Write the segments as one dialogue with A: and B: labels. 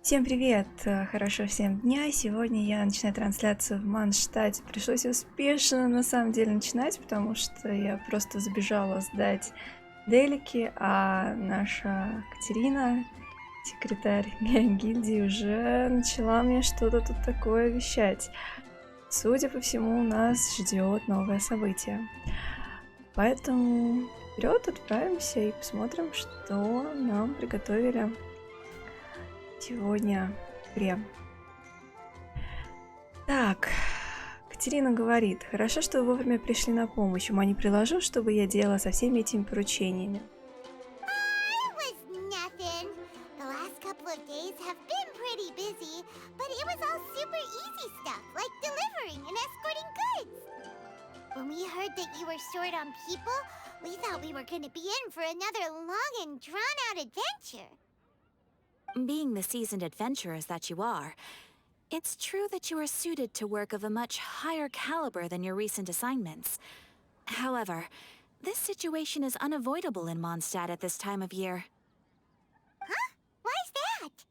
A: Всем привет! Хорошо всем дня. Сегодня я начинаю трансляцию в Мондштадте. Пришлось успешно на самом деле начинать, потому что я просто забежала сдать делики, а наша Катерина, секретарь гильдии, уже начала мне что-то тут такое вещать. Судя по всему, нас ждет новое событие. Поэтому вперед отправимся и посмотрим, что нам приготовили сегодня в игре. Так, Катерина говорит: хорошо, что вы вовремя пришли на помощь. Ума не приложу, что бы я делала со всеми этими поручениями.
B: Being the seasoned adventurers that you are, it's true that you are suited to work of a much higher caliber than your recent assignments. However, this situation is unavoidable in Mondstadt at this time of year.
C: Huh? Why's that?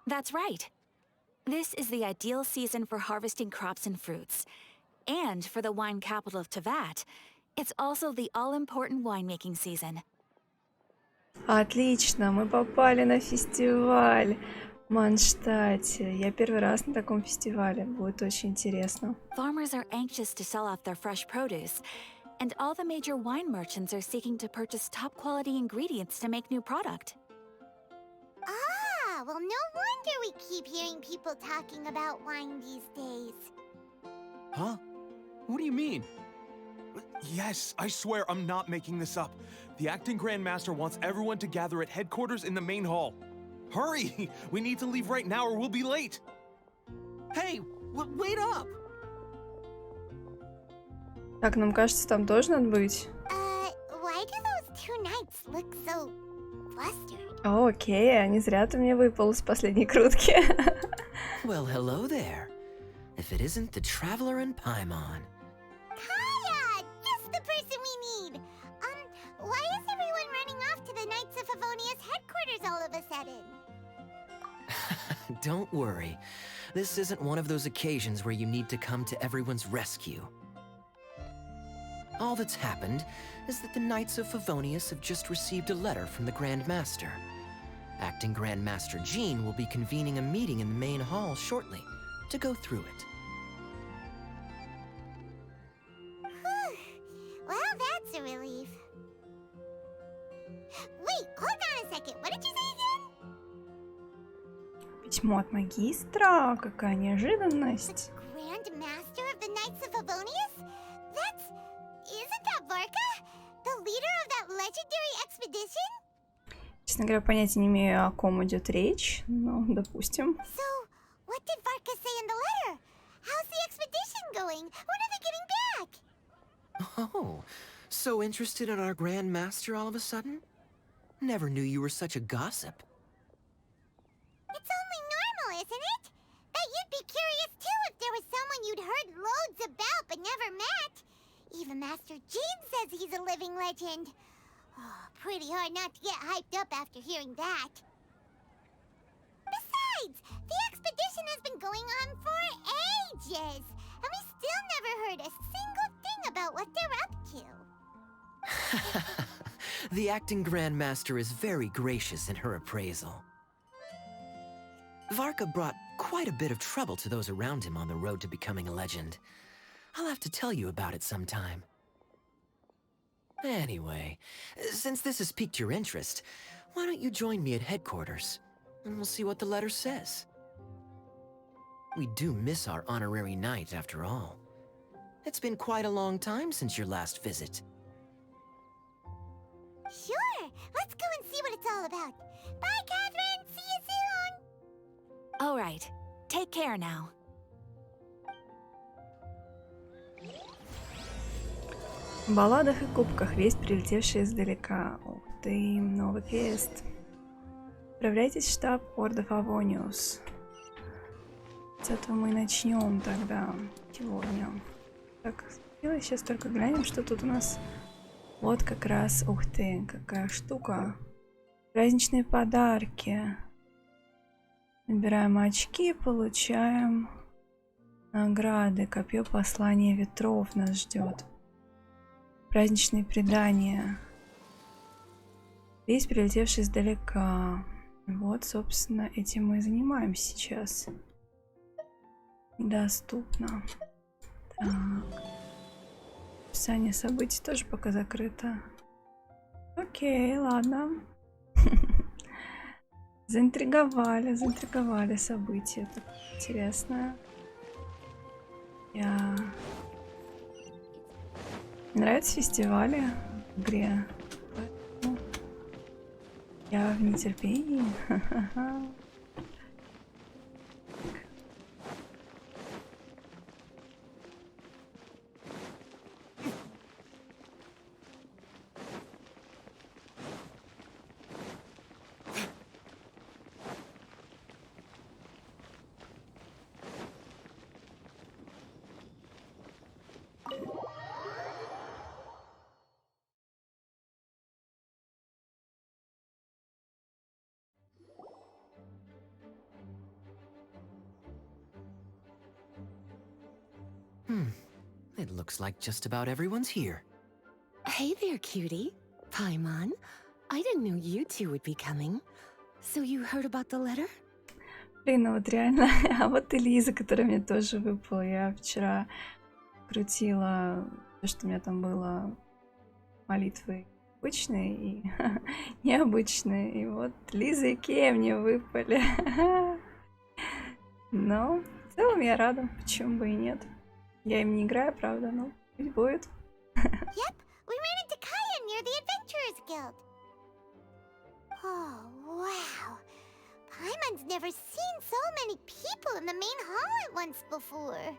B: That's right. This is the ideal season for harvesting crops and fruits. And for the wine capital of Teyvat, it's also the all-important winemaking season.
A: Отлично, мы попали на фестиваль в Мондштадте. Я первый раз на таком фестивале. Будет очень интересно.
B: Farmers are anxious to sell off their fresh produce, and all the major wine merchants are seeking to purchase top-quality ingredients to make new product.
C: Ah, well, no wonder we keep hearing people talking about wine these days.
D: Huh? What do you mean? Yes, I swear I'm not making this up. The acting Grandmaster wants everyone to gather at headquarters in the main hall. Hurry! We need to leave right now or we'll be late. Hey, wait up!
A: Так, нам кажется, там тоже надо быть.
C: Why do those two knights look so flustered?
A: О, окей, а не зря ты мне выпал с последней крутки.
E: Well, hello there. If it isn't the traveler in Paimon.
C: Kaya! Just the person we need! Why is everyone running off to the Knights of Favonius headquarters all of a sudden?
E: Don't worry. This isn't one of those occasions where you need to come to everyone's rescue. All that's happened is that the Knights of Favonius have just received a letter from the Grand Master. Acting Grand Master Jean will be convening a meeting in the main hall shortly to go through it.
C: Well, that's a relief. Wait, hold on a second. What did you say again?
A: Письмо от магистра. Какая неожиданность.
C: The Grand Master of the Knights of Favonius? Isn't that Varka? The leader of that legendary expedition?
A: Честно говоря, понятия не имею, о ком идет речь, но допустим.
C: So, what did Varka say in the letter? How's the expedition going? When are they getting back?
E: Oh, so interested in our Grand Master all of a sudden? Never knew you were such a gossip.
C: It's only normal, isn't it? That you'd be curious too if there was someone you'd heard loads about but never met. Even Master Jean says he's a living legend. Oh, pretty hard not to get hyped up after hearing that. Besides, the expedition has been going on for ages, and we still never heard a single thing about what they're up to.
E: The acting Grand Master is very gracious in her appraisal. Varka brought quite a bit of trouble to those around him on the road to becoming a legend. I'll have to tell you about it sometime. Anyway, since this has piqued your interest, why don't you join me at headquarters, and we'll see what the letter says. We do miss our honorary knight, after all. It's been quite a long time since your last visit.
C: Sure, let's go and see what it's all about. Bye, Catherine! See you soon!
B: All right, take care now.
A: В балладах и кубках весть, прилетевшая издалека. Ух ты, новый квест. Отправляйтесь в штаб Ордо Фавониус. С этого мы начнем тогда сегодня. Так, сейчас только глянем, что тут у нас. Вот как раз, ух ты, какая штука. Праздничные подарки. Набираем очки, получаем награды. Копье послания ветров нас ждет. Праздничные предания. Весь прилетевший издалека. Вот, собственно, этим мы и занимаемся сейчас. Доступно. Так. Описание событий тоже пока закрыто. Окей, ладно. Заинтриговали события. Так интересно. Мне нравятся фестивали в игре. Поэтому я в нетерпении.
E: It looks like just about everyone's here.
F: Hey there, cutie. Paimon. I didn't know you two would be coming. So you heard about the letter?
A: Блин, ну вот реально. А вот и Лиза, которая мне тоже выпала. Я вчера крутила то, что у меня там было, молитвы обычные и необычные. И вот Лиза и Кея мне выпали. Но в целом я рада. Почему бы и нет? Я им не играю, правда, но пусть будет.
C: Yep, we ran into Kaya near the Adventurers Guild. Oh, wow. Paimon's never seen so many people in the main hall at once before.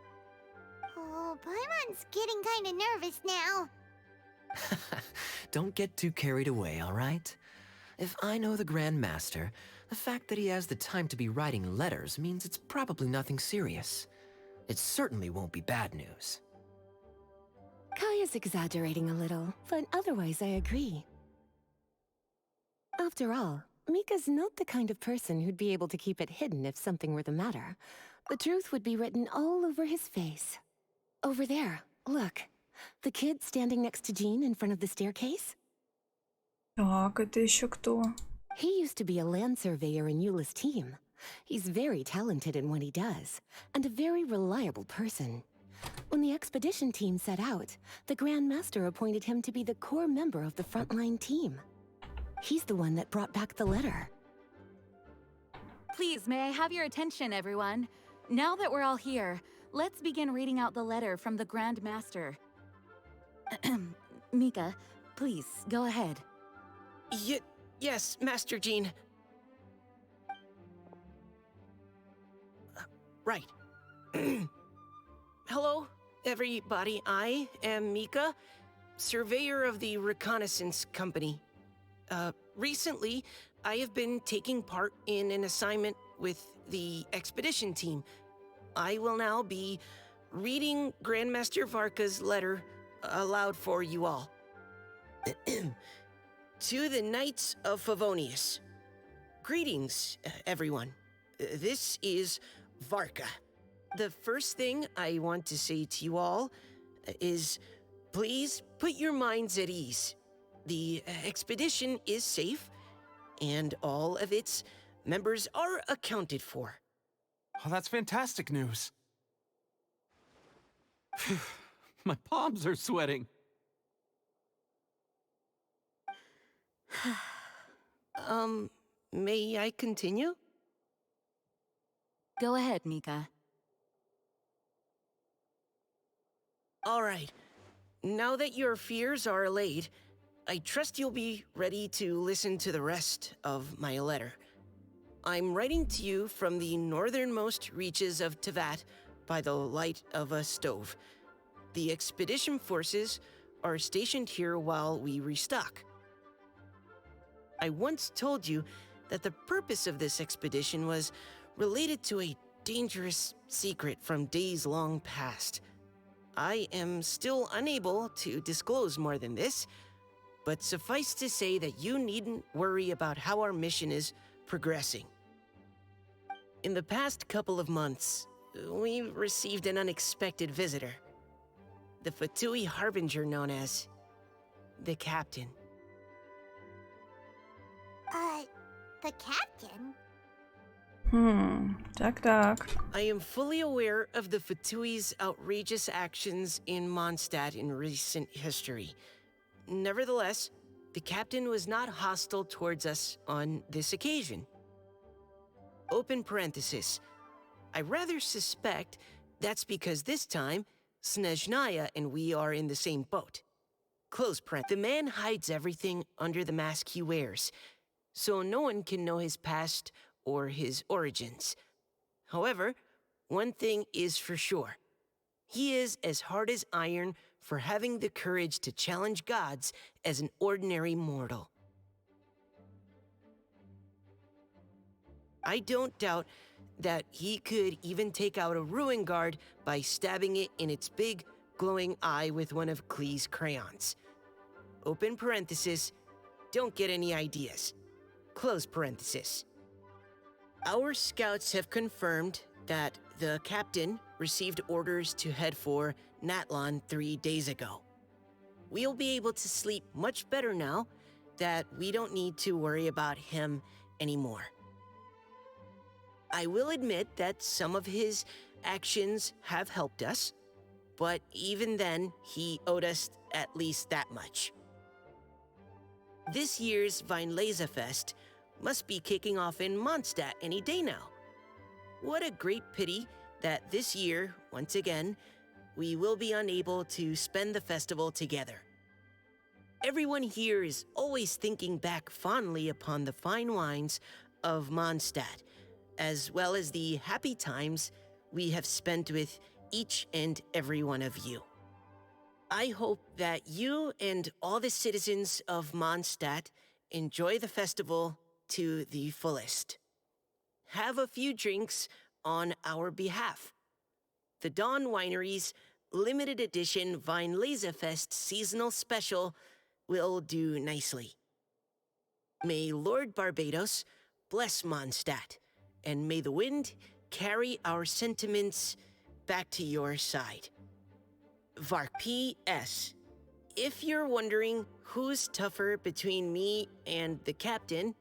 C: Oh, Paimon's getting kind of nervous now.
E: Don't get too carried away, all right? If I know the Grand Master, the fact that he has the time to be writing letters means it's probably nothing serious. It certainly won't be bad news.
F: Kaya's exaggerating a little, but otherwise I agree. After all, Mika's not the kind of person who'd be able to keep it hidden if something were the matter. The truth would be written all over his face. Over there, look. The kid standing next to Jean in front of the staircase?
A: Так, это еще кто?
F: He used to be a land surveyor in Eula's team. He's very talented in what he does, and a very reliable person. When the expedition team set out, the Grand Master appointed him to be the core member of the frontline team. He's the one that brought back the letter.
B: Please, may I have your attention, everyone? Now that we're all here, let's begin reading out the letter from the Grand Master. Mika, please, go ahead.
E: Yes, Master Jean. Right. Hello, everybody. I am Mika, surveyor of the Reconnaissance Company. Recently, I have been taking part in an assignment with the expedition team. I will now be reading Grandmaster Varka's letter aloud for you all. To the Knights of Favonius. Greetings, everyone. This is Varka. The first thing I want to say to you all is please put your minds at ease. The expedition is safe, and all of its members are accounted for.
D: Oh, that's fantastic news. My palms are sweating.
E: May I continue?
B: Go ahead, Mika.
E: All right. Now that your fears are allayed, I trust you'll be ready to listen to the rest of my letter. I'm writing to you from the northernmost reaches of Tevat by the light of a stove. The expedition forces are stationed here while we restock. I once told you that the purpose of this expedition was related to a dangerous secret from days long past. I am still unable to disclose more than this, but suffice to say that you needn't worry about how our mission is progressing. In the past couple of months, we received an unexpected visitor. The Fatui harbinger known as the Captain.
C: The captain?
A: Так.
E: I am fully aware of the Fatui's outrageous actions in Mondstadt in recent history. Nevertheless, the Captain was not hostile towards us on this occasion. Open parenthesis. I rather suspect that's because this time, Snezhnaya and we are in the same boat. Close parenthesis. The man hides everything under the mask he wears, so no one can know his past or his origins. However, one thing is for sure. He is as hard as iron for having the courage to challenge gods as an ordinary mortal. I don't doubt that he could even take out a ruin guard by stabbing it in its big, glowing eye with one of Klee's crayons. Open parenthesis, don't get any ideas. Close parenthesis. Our scouts have confirmed that the Captain received orders to head for Natlon 3 days ago. We'll be able to sleep much better now that we don't need to worry about him anymore. I will admit that some of his actions have helped us, but even then, he owed us at least that much. This year's Weinlesefest must be kicking off in Mondstadt any day now. What a great pity that this year, once again, we will be unable to spend the festival together. Everyone here is always thinking back fondly upon the fine wines of Mondstadt, as well as the happy times we have spent with each and every one of you. I hope that you and all the citizens of Mondstadt enjoy the festival to the fullest. Have a few drinks on our behalf. The Dawn Winery's limited edition Weinlesefest seasonal special will do nicely. May Lord Barbados bless Mondstadt, and may the wind carry our sentiments back to your side. Vark P.S. If you're wondering who's tougher between me and the Captain,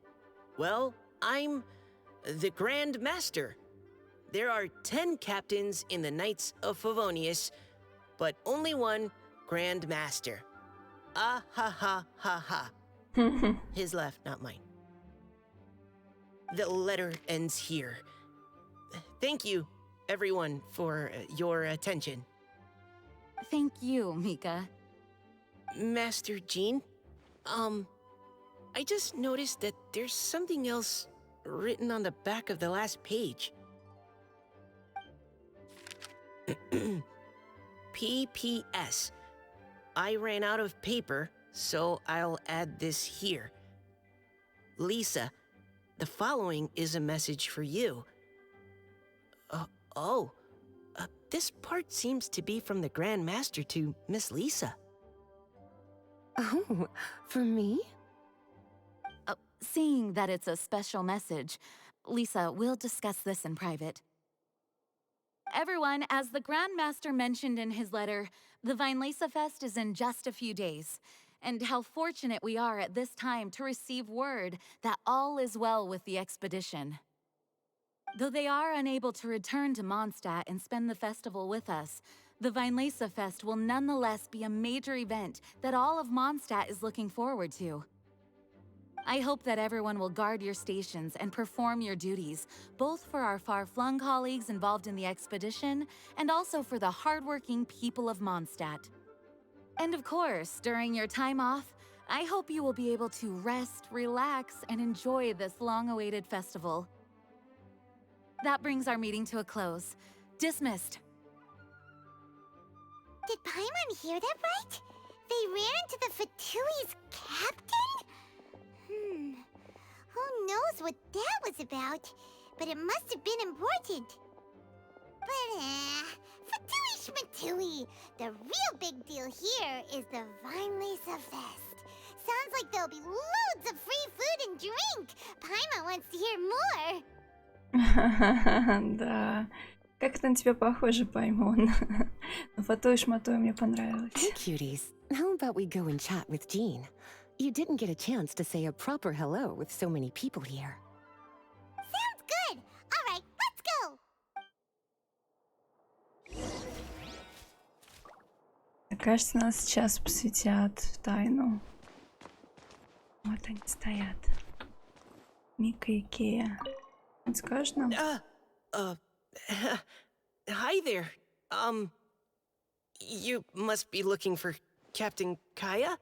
E: well, I'm the Grand Master. There are 10 captains in the Knights of Favonius, but only one Grand Master. Ah ha ha ha ha. His left, not mine. The letter ends here. Thank you, everyone, for your attention.
B: Thank you, Mika.
E: Master Jean, I just noticed that there's something else written on the back of the last page. P.P.S. I ran out of paper, so I'll add this here. Lisa, the following is a message for you. This part seems to be from the Grand Master to Miss Lisa.
F: Oh, for me?
B: Seeing that it's a special message, Lisa, we'll discuss this in private. Everyone, as the Grand Master mentioned in his letter, the Weinlesefest is in just a few days. And how fortunate we are at this time to receive word that all is well with the expedition. Though they are unable to return to Mondstadt and spend the festival with us, the Weinlesefest will nonetheless be a major event that all of Mondstadt is looking forward to. I hope that everyone will guard your stations and perform your duties, both for our far-flung colleagues involved in the expedition and also for the hardworking people of Mondstadt. And of course, during your time off, I hope you will be able to rest, relax, and enjoy this long-awaited festival. That brings our meeting to a close. Dismissed.
C: Did Paimon hear that right? They ran into the Fatui's captain? Who knows what that was about? But it must have been important. But, Fatui Schmatui! The real big deal here is the Weinlesefest. Sounds like there'll be loads of free food and drink. Paimon wants to hear more.
A: Да. Как это на тебя похоже, Паймон? Но фото и шмато мне
F: Hey,
A: понравилось.
F: cuties. How about we go and chat with Jean? You didn't get a chance to say a proper hello with so many people here.
C: Sounds good. All right, let's go.
A: Кажется, нас сейчас посвятят в тайну. Вот они стоят. Мика и Кея. Он скажет нам?
G: Hi there. You must be looking for Captain Kaya?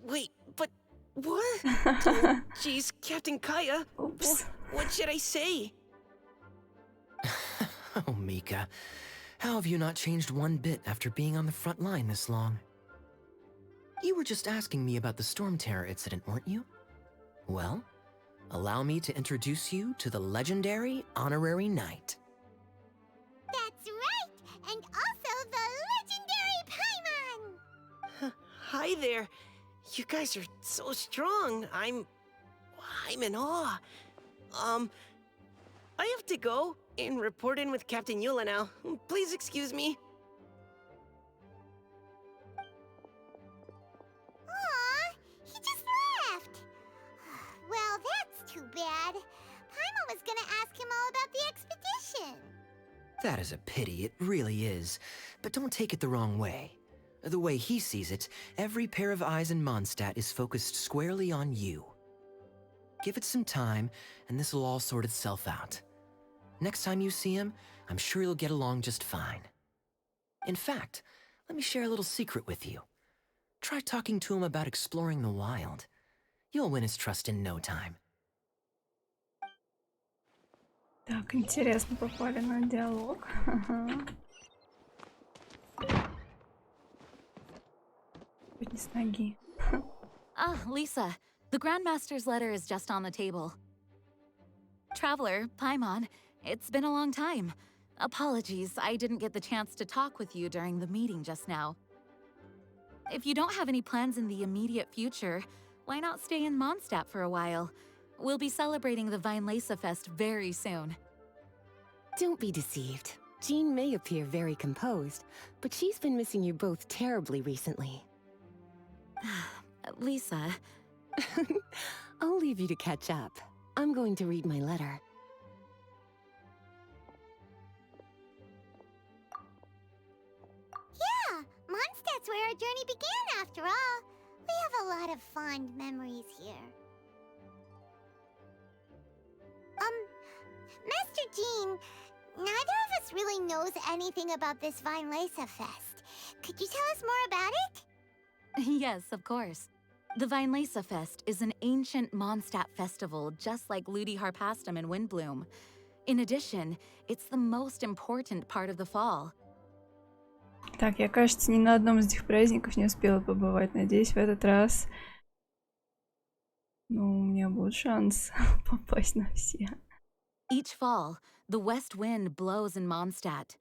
G: Wait, but what? Oh, jeez, Captain Kaya.
A: Oops.
G: What should I say?
E: Oh, Mika. How have you not changed one bit after being on the front line this long? You were just asking me about the Storm Terror incident, weren't you? Well, allow me to introduce you to the legendary Honorary Knight.
C: That's right, and also the legendary Paimon.
G: Hi there. You guys are so strong. I'm in awe. I have to go and report in with Captain Yula now. Please excuse me.
C: Aw, he just left. Well, that's too bad. Paimon was gonna ask him all about the expedition.
E: That is a pity, it really is. But don't take it the wrong way. The way he sees it, every pair of eyes in Mondstadt is focused squarely on you. Give it some time, and this will all sort itself out. Next time you see him, I'm sure you'll get along just fine. In fact, let me share a little secret with you. Try talking to him about exploring the wild. You'll win his trust in no time.
A: Так, интересно, попали на диалог. Хоть не с ноги.
B: Ah, Lisa, the Grandmaster's letter is just on the table. Traveler, Paimon, it's been a long time. Apologies, I didn't get the chance to talk with you during the meeting just now. If you don't have any plans in the immediate future, why not stay in Mondstadt for a while? We'll be celebrating the Weinlese Fest very soon.
F: Don't be deceived. Jean may appear very composed, but she's been missing you both terribly recently.
B: Lisa,
F: I'll leave you to catch up. I'm going to read my letter.
C: Yeah, Mondstadt's where our journey began after all. We have a lot of fond memories here. Master Jean, neither of us really knows anything about this Weinlese Fest. Could you tell us more about it?
B: yes, of course. The Weinlese Fest is an ancient Mondstadt festival just like Ludi Harpastum and Windbloom. In addition, it's the most important part of the fall.
A: Так, я, кажется, ни на одном из этих праздников не успела побывать. Надеюсь, в этот раз, у меня будет шанс попасть на все.
B: Each fall, the west wind blows in Mondstadt.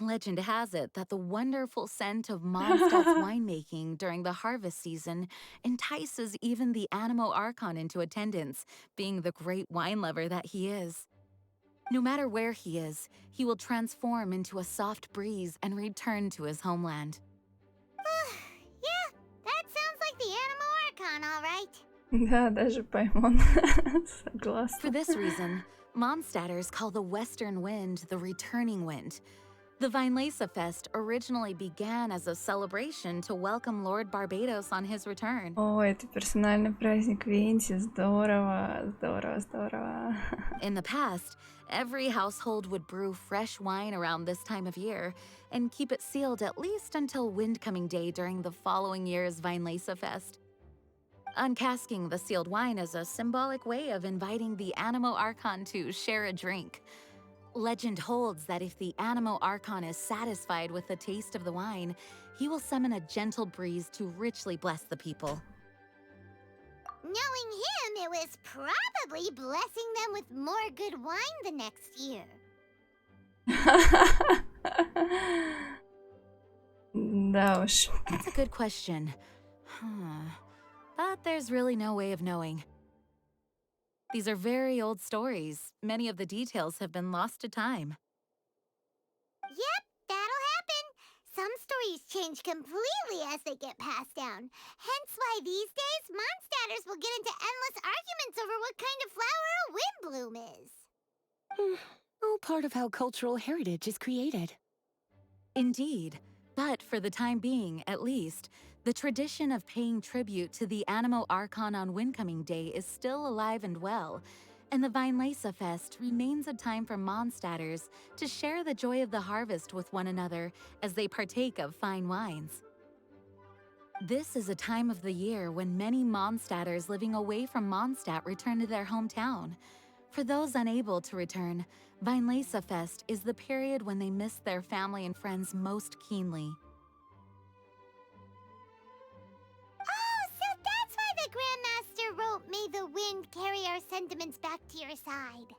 B: Legend has it that the wonderful scent of Mondstadt's winemaking during the harvest season entices even the Animo Archon into attendance, being the great wine lover that he is. No matter where he is, he will transform into a soft breeze and return to his homeland.
C: Yeah, that sounds like the Animo Archon, all right.
A: Да, даже Паймон. Согласна.
B: For this reason, Mondstadters call the western wind the returning wind. The Weinlese Fest originally began as a celebration to welcome Lord Barbados on his return.
A: О, это персональный праздник Венти. Здорово, здорово, здорово.
B: In the past, every household would brew fresh wine around this time of year and keep it sealed at least until Windcoming Day during the following year's Weinlese Fest. Uncasking the sealed wine is a symbolic way of inviting the Animo Archon to share a drink. Legend holds that if the Animo Archon is satisfied with the taste of the wine, he will summon a gentle breeze to richly bless the people.
C: Knowing him, it was probably blessing them with more good wine the next year.
A: Да уж.
B: That's a good question. But there's really no way of knowing. These are very old stories. Many of the details have been lost to time.
C: Yep, that'll happen. Some stories change completely as they get passed down. Hence why these days, Mondstatters will get into endless arguments over what kind of flower a wind bloom is.
F: All part of how cultural heritage is created.
B: Indeed. But for the time being, at least, the tradition of paying tribute to the Animo Archon on Windcoming Day is still alive and well, and the Weinlese Fest remains a time for Mondstatters to share the joy of the harvest with one another as they partake of fine wines. This is a time of the year when many Mondstatters living away from Mondstadt return to their hometown. For those unable to return, Weinlese Fest is the period when they miss their family and friends most keenly.
C: Oh, so that's why the Grandmaster wrote, "May the wind carry our sentiments back to your side."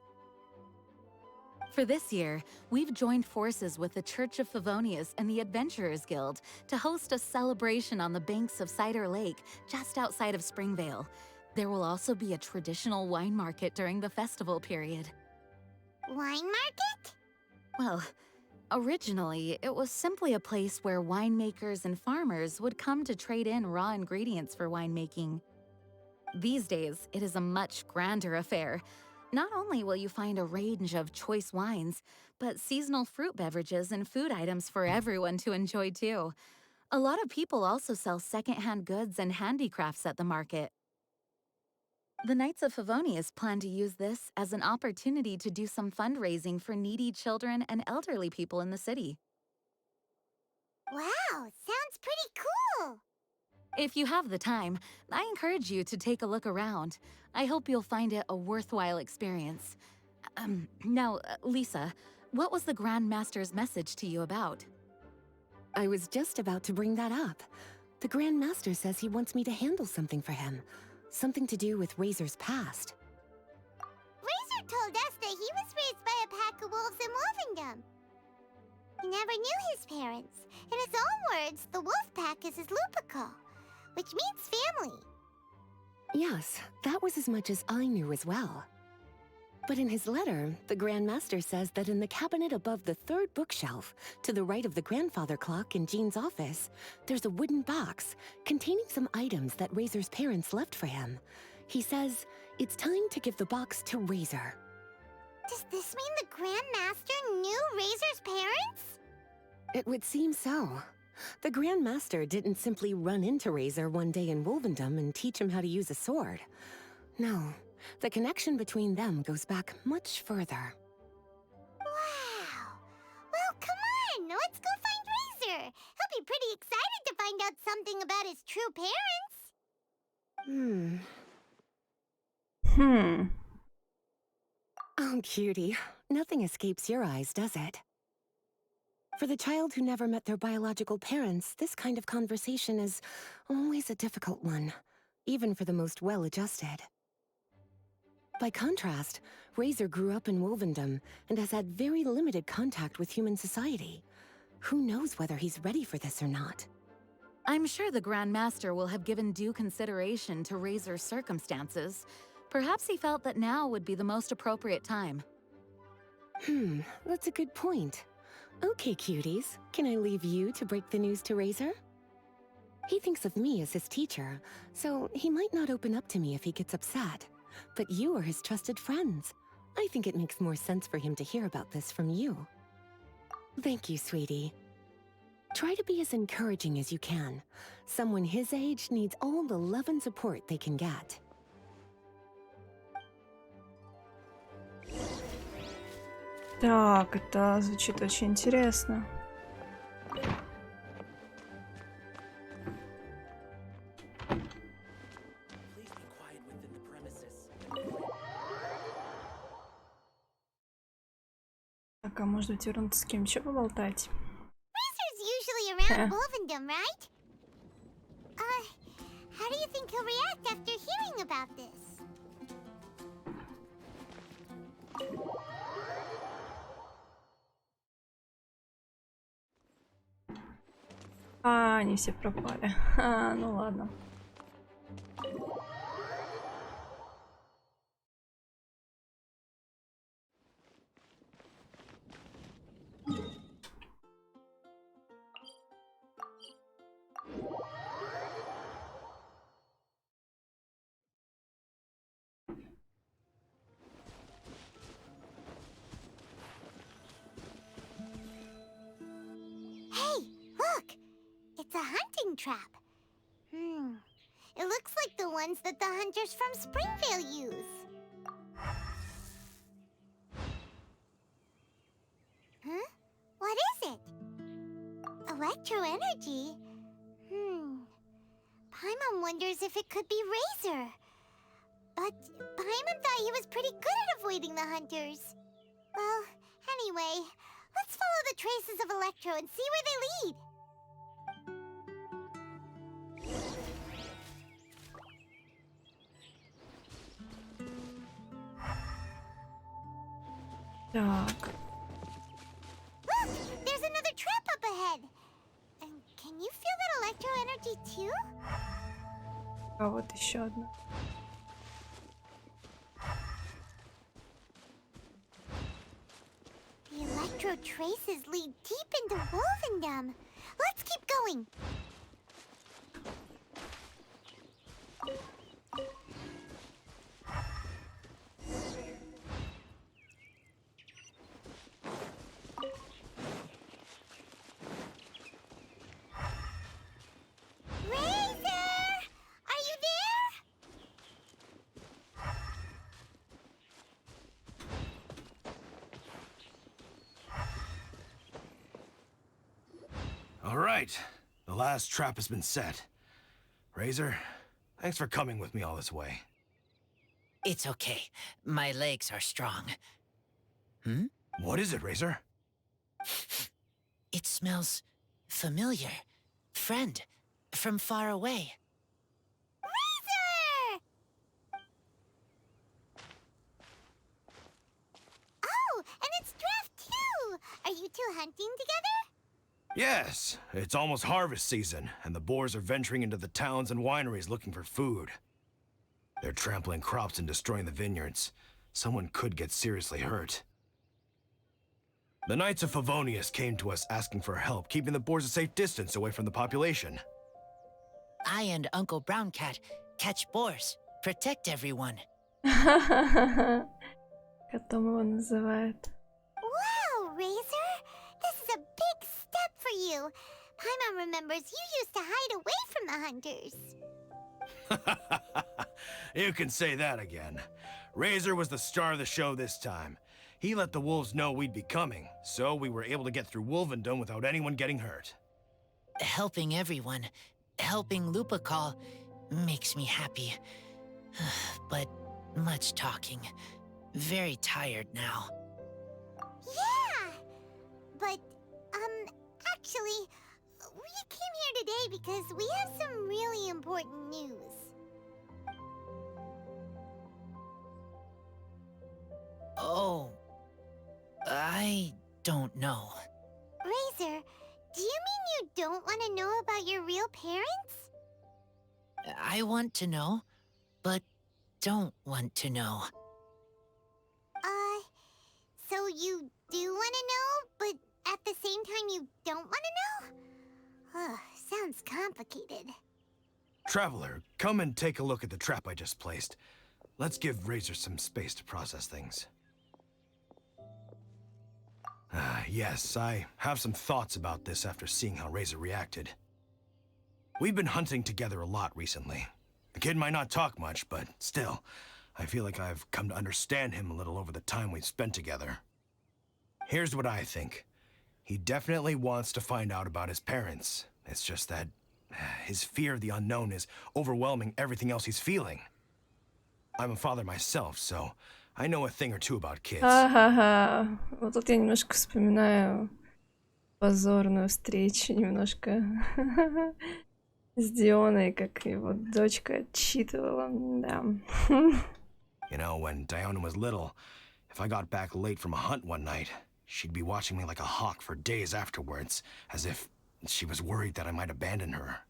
B: For this year, we've joined forces with the Church of Favonius and the Adventurers Guild to host a celebration on the banks of Cider Lake, just outside of Springvale. There will also be a traditional wine market during the festival period.
C: Wine market?
B: Well, originally, it was simply a place where winemakers and farmers would come to trade in raw ingredients for winemaking. These days, it is a much grander affair. Not only will you find a range of choice wines, but seasonal fruit beverages and food items for everyone to enjoy too. A lot of people also sell secondhand goods and handicrafts at the market. The Knights of Favonius plan to use this as an opportunity to do some fundraising for needy children and elderly people in the city.
C: Wow, sounds pretty cool.
B: If you have the time, I encourage you to take a look around. I hope you'll find it a worthwhile experience. Now, Lisa, what was the Grand Master's message to you about?
F: I was just about to bring that up. The Grand Master says he wants me to handle something for him. Something to do with Рэйзор's past.
C: Рэйзор told us that he was raised by a pack of wolves in Wolvendom. He never knew his parents. In his own words, the wolf pack is his lupical, which means family.
F: Yes, that was as much as I knew as well. But in his letter, the Grand Master says that in the cabinet above the third bookshelf, to the right of the grandfather clock in Jean's office, there's a wooden box containing some items that Рэйзор's parents left for him. He says it's time to give the box to Рэйзор.
C: Does this mean the Grand Master knew Рэйзor's parents?
F: It would seem so. The Grand Master didn't simply run into Рэйзор one day in Wolvendom and teach him how to use a sword. No, the connection between them goes back much further.
C: Wow. Well, come on, let's go find Рэйзор. He'll be pretty excited to find out something about his true parents.
F: Oh, cutie. Nothing escapes your eyes, does it? For the child who never met their biological parents, this kind of conversation is always a difficult one, even for the most well-adjusted. By contrast, Рэйzor grew up in Wolvendom and has had very limited contact with human society. Who knows whether he's ready for this or not?
B: I'm sure the Grand Master will have given due consideration to Рэйzor's circumstances. Perhaps he felt that now would be the most appropriate time.
F: That's a good point. Okay, cuties, can I leave you to break the news to Рэйzor? He thinks of me as his teacher, so he might not open up to me if he gets upset. But you are his trusted friends. I think it makes more sense for him to hear about this from you. Thank you, sweetie. Try to be as encouraging as you can. Someone his age needs all the love and support they can get.
A: Так, это звучит очень интересно. Так, а может быть вернуться с кем еще поболтать?
C: Рэйзor's usually around Wolvendom, right? How do you think he'll react after hearing about this?
A: Они все пропали. Ну ладно.
C: trap. It looks like the ones that the hunters from Springvale use. Huh? What is it? Electro energy? Paimon wonders if it could be Рэйзоре. But Paimon thought he was pretty good at avoiding the hunters. Well, anyway, let's follow the traces of Electro and see where they lead.
A: Так,
C: Look, there's another trap up ahead. And can you feel that Electro energy too?
A: а вот еще одна.
C: The Electro traces lead deep into Wolvendom. Let's keep going. Рэйzore! Are you there?
H: All right, the last trap has been set. Рэйзоре, thanks for coming with me all this way.
E: It's okay. My legs are strong.
H: What is it, Рэйzоре?
E: It smells familiar. Friend, from far away.
C: Рэйzore! Oh, and it's Draft too! Are you two hunting together?
H: Yes, it's almost harvest season, and the boars are venturing into the towns and wineries looking for food. They're trampling crops and destroying the vineyards. Someone could get seriously hurt. The Knights of Favonius came to us asking for help, keeping the boars a safe distance away from the population.
E: I and Uncle Brown Cat catch boars, protect everyone.
A: Котом его называют.
C: Wow, Рэйzore! This is a big step for you. Paimon remembers you used to hide away from the hunters.
H: You can say that again. Рэйzore was the star of the show this time. He let the wolves know we'd be coming, so we were able to get through Wolvendom without anyone getting hurt.
E: Helping everyone, helping Lupercal makes me happy. But much talking. Very tired now.
C: Yeah! But, actually, we came here today because we have some really important news.
E: Oh, I don't know.
C: Рэйzore, do you mean you don't want to know about your real parents?
E: I want to know, but don't want to know.
C: So you do want to know, but at the same time you don't want to know? Sounds complicated.
H: Traveler, come and take a look at the trap I just placed. Let's give Рэйzore some space to process things. Yes, I have some thoughts about this after seeing how Рэйzore reacted. We've been hunting together a lot recently. The kid might not talk much, but still, I feel like I've come to understand him a little over the time we've spent together. Here's what I think. He definitely wants to find out about his parents. It's just that his fear of the unknown is overwhelming everything else he's feeling. I'm a father myself, so I know a thing or two about kids.
A: Ага, вот тут я немножко вспоминаю позорную встречу немножко с Дионой, как его дочка отчитывала, да.
H: You know, when Diona was little, if I got back late from a hunt one night, she'd be watching me like a hawk for days afterwards, as if she was worried that I might abandon her.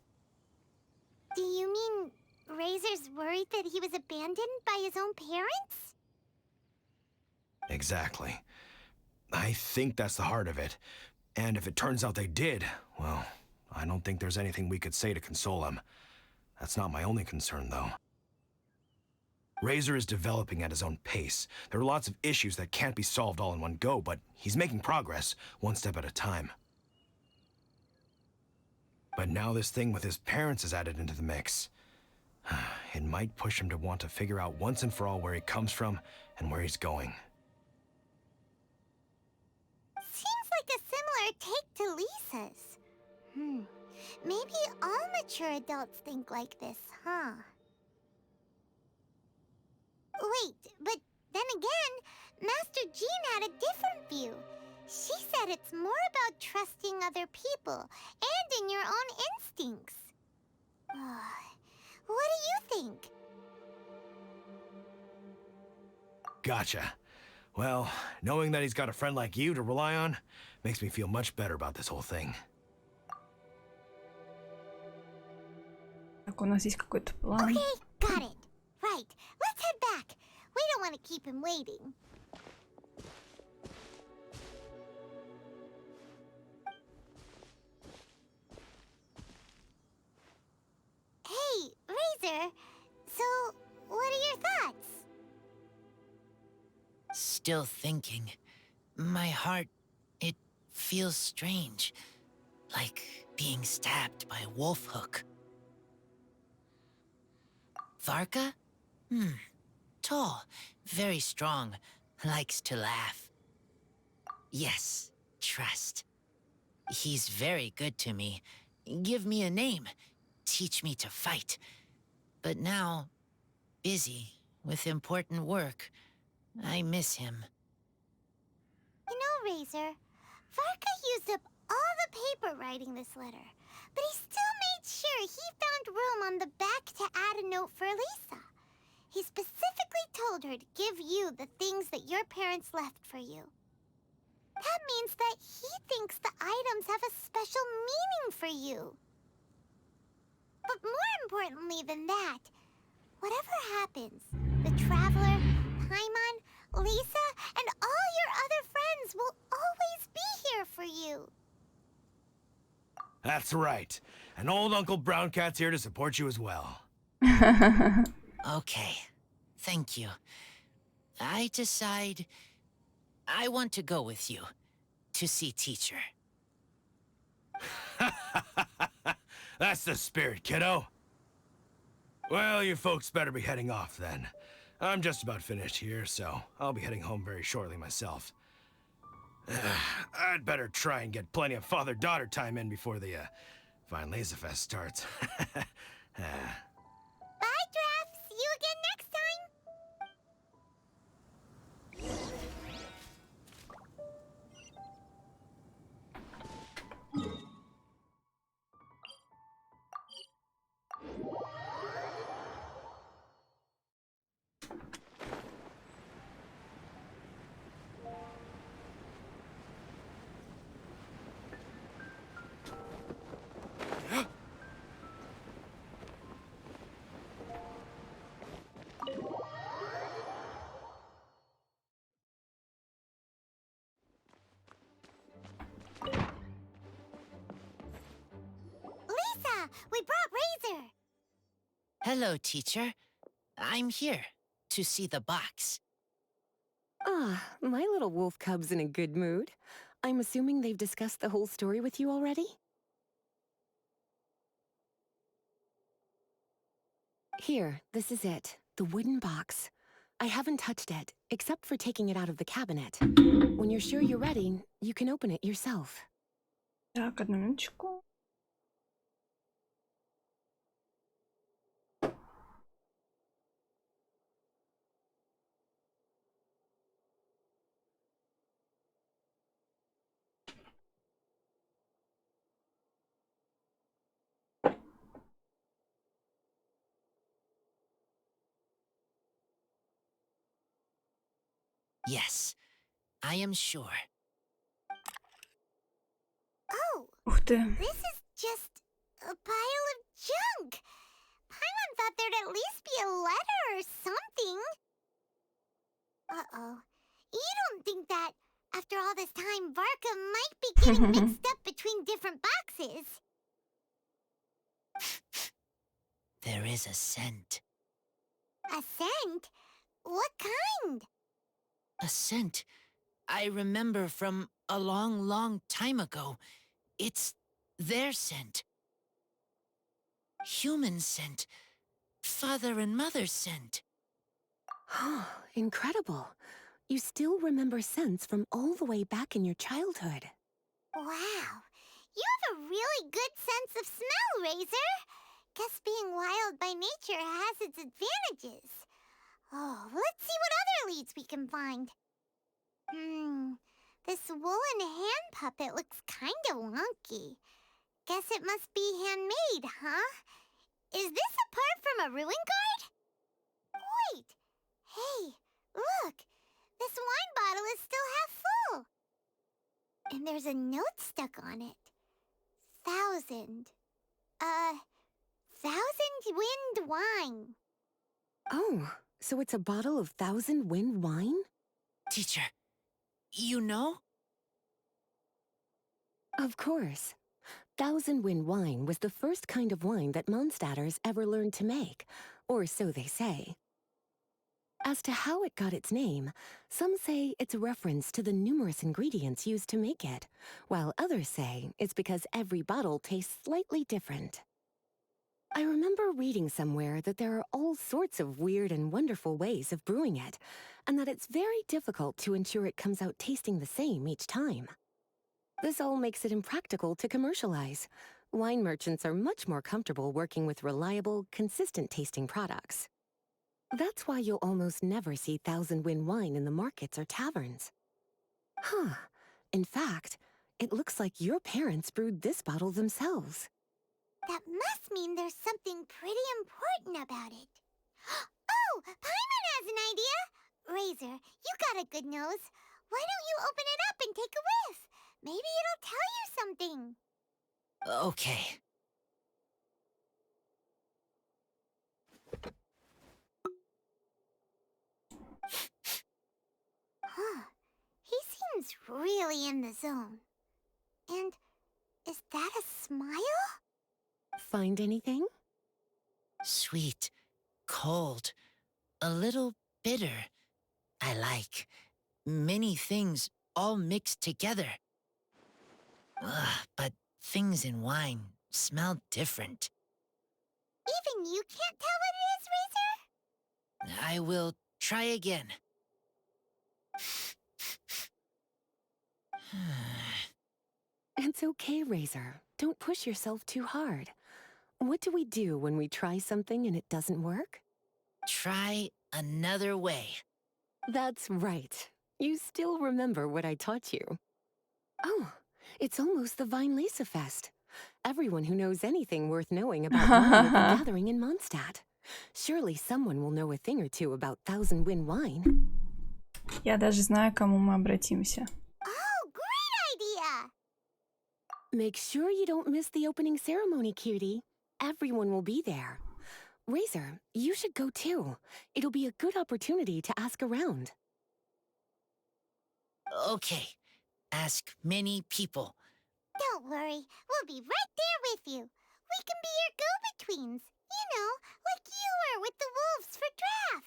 C: Do you mean Рэйзоre's worried that he was abandoned by his own parents?
H: Exactly. I think that's the heart of it. And if it turns out they did, well, I don't think there's anything we could say to console him. That's not my only concern, though. Рэйzore is developing at his own pace. There are lots of issues that can't be solved all in one go, but he's making progress, one step at a time. But now this thing with his parents is added into the mix. It might push him to want to figure out once and for all where he comes from and where he's going.
C: Seems like a similar take to Lisa's. Maybe all mature adults think like this, huh? Wait, but then again, Master Jean had a different view. She said it's more about trusting other people and in your own instincts. What do you think?
H: Gotcha. Well, knowing that he's got a friend like you to rely on makes me feel much better about this whole thing.
A: Так, у нас есть какой-то план.
C: Okay, got it. Right, let's head back. We don't want to keep him waiting. Hey, Рэйзоре, so what are your thoughts?
I: Still thinking. My heart, it feels strange. Like being stabbed by a wolf hook. Varka? Tall, very strong, likes to laugh. Yes, trust. He's very good to me. Give me a name. Teach me to fight. But now, busy with important work. I miss him.
C: You know, Рэйзоре, Varka used up all the paper writing this letter, but he still made sure he found room on the back to add a note for Lisa. He specifically told her to give you the things that your parents left for you. That means that he thinks the items have a special meaning for you. But more importantly than that, whatever happens, the Traveler, Paimon, Lisa, and all your other friends will always be here for you.
H: That's right. And old Uncle Brown Cat's here to support you as well.
I: Okay, thank you. I decide I want to go with you to see teacher.
H: That's the spirit, kiddo. Well, you folks better be heading off then. I'm just about finished here, so I'll be heading home very shortly myself. I'd better try and get plenty of father-daughter time in before the fine Laserfest starts.
C: Bye, Draft. See you again next time. Lisa, we brought Рэйзоре.
I: Hello, teacher. I'm here to see the box.
F: Ah, my little wolf cub's in a good mood. I'm assuming they've discussed the whole story with you already? Here, this is it. The wooden box. I haven't touched it, except for taking it out of the cabinet. When you're sure you're ready, you can open it yourself.
A: Так, одну минуточку.
I: Yes, I am sure.
C: Oh,
A: Ух ты.
C: this is just a pile of junk. Paimon thought there'd at least be a letter or something. Uh-oh. You don't think that, after all this time, Varka might be getting mixed up between different boxes?
I: There is a scent.
C: A scent? What kind?
I: A scent I remember from a long, long time ago. It's their scent. human scent. Father and mother scent.
F: Incredible. You still remember scents from all the way back in your childhood.
C: Wow. You have a really good sense of smell, Рэйзор. Guess being wild by nature has its advantages. Oh, let's see what other leads we can find. This woolen hand puppet looks kind of wonky. Guess it must be handmade, huh? Is this a part from a ruin guard? Wait! Hey, look! This wine bottle is still half full. And there's a note stuck on it. 1,000. 1,000 wind wine.
F: Oh, so it's a bottle of 1,000 wind wine?
I: Teacher, you know?
F: Of course. 1,000 wind wine was the first kind of wine that Mondstadters ever learned to make, or so they say. As to how it got its name, some say it's a reference to the numerous ingredients used to make it, while others say it's because every bottle tastes slightly different. I remember reading somewhere that there are all sorts of weird and wonderful ways of brewing it, and that it's very difficult to ensure it comes out tasting the same each time. This all makes it impractical to commercialize. Wine merchants are much more comfortable working with reliable, consistent-tasting products. That's why you'll almost never see 1,000 wind wine in the markets or taverns. Huh. In fact, it looks like your parents brewed this bottle themselves.
C: That must mean there's something pretty important about it. Oh, Paimon has an idea! Рэйzor, you got a good nose. Why don't you open it up and take a whiff? Maybe it'll tell you something.
I: Okay.
C: Huh. He seems really in the zone. And is that a smile?
F: Find anything?
I: Sweet, cold, a little bitter. I like. Many things all mixed together. But things in wine smell different.
C: Even you can't tell what it is, Рэйzor?
I: I will try again.
F: It's okay, Рэйzor. Don't push yourself too hard. What do we do when we try something and it doesn't work?
I: Try another way.
F: That's right. You still remember what I taught you. Oh, it's almost the Weinlese Fest. Everyone who knows anything worth knowing about wine will be gathering in Mondstadt. Surely someone will know a thing or two about 1,000 wind wine.
A: Я даже знаю, к кому мы обратимся.
C: Oh, great idea!
F: Make sure you don't miss the opening ceremony, cutie. Everyone will be there. Рэйzor, you should go too. It'll be a good opportunity to ask around.
I: Okay. Ask many people.
C: Don't worry, we'll be right there with you. We can be your go-betweens. You know, like you were with the wolves for Draff.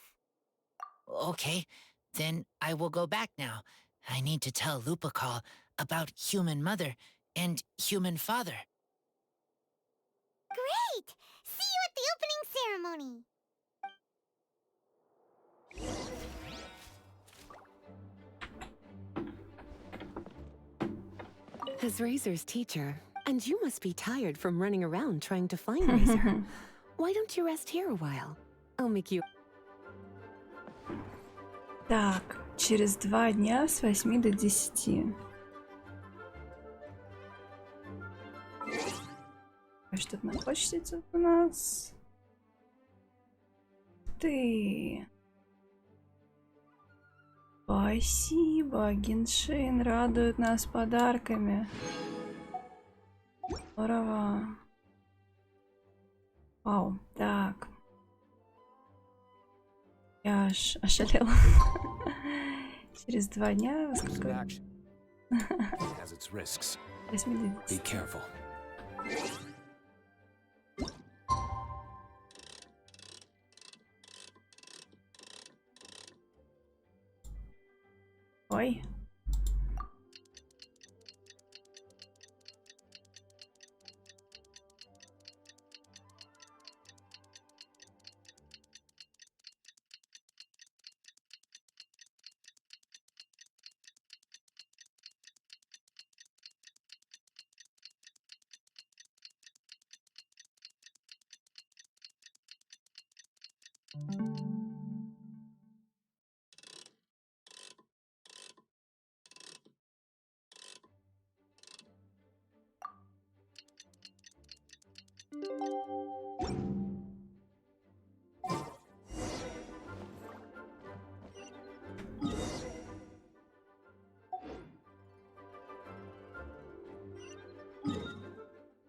I: Okay, then I will go back now. I need to tell Lupacall about human mother and human father.
C: Great! See you at the opening ceremony.
F: As Рэйzor's teacher, and you must be tired from running around trying to find Рэйzor. Why don't you rest here a while? I'll make you...
A: Так, через 2 дня с 8 до 10. Что-то на почте тут у нас. Ты. Спасибо, genshin радует нас подарками. Здорово. Вау, так. Я аж ошалела. Через 2 дня. Сколько? 80. Ой.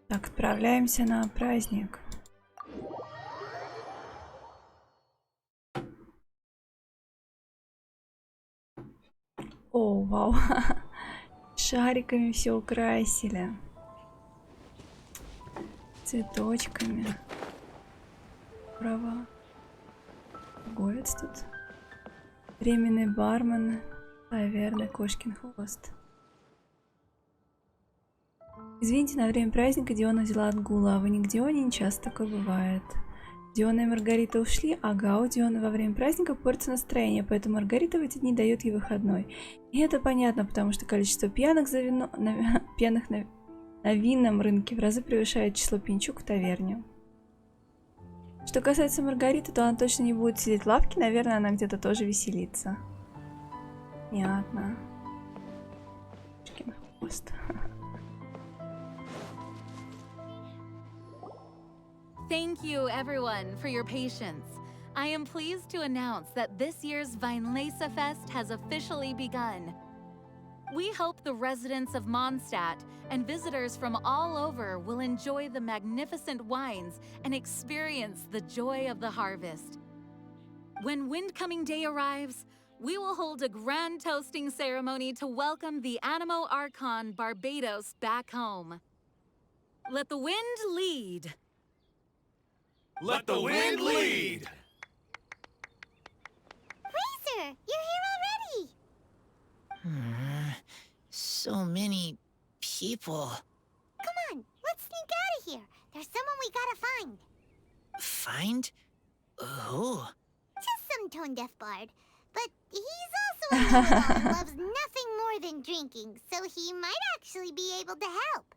A: Так, отправляемся на праздник. О, вау. Шариками все украсили. Цветочками. Права. Торговец тут. Временный бармен. Таверна, кошкин хвост. Извините, на время праздника Диона взяла отгула, а вы не к Дионе, не часто такое бывает. Диона и Маргарита ушли, ага, у Дионы во время праздника портится настроение, поэтому Маргарита в эти дни дает ей выходной. И это понятно, потому что количество пьяных на винном рынке в разы превышает число пьянчук в таверне. Что касается Маргариты, то она точно не будет сидеть в лавке, наверное, она где-то тоже веселится. Понятно. Кошкин хвост.
J: Thank you, everyone, for your patience. I am pleased to announce that this year's Weinlese Fest has officially begun. We hope the residents of Moндштадте and visitors from all over will enjoy the magnificent wines and experience the joy of the harvest. When Windcoming Day arrives, we will hold a grand toasting ceremony to welcome the Animo Archon Barbados back home. Let the wind lead.
D: Let the wind lead!
C: Рэйзор, you're here already!
I: So many people.
C: Come on, let's sneak out of here. There's someone we gotta find.
I: Find? Who?
C: Just some tone-deaf bard. But he's also a know-it-all and loves nothing more than drinking, so he might actually be able to help.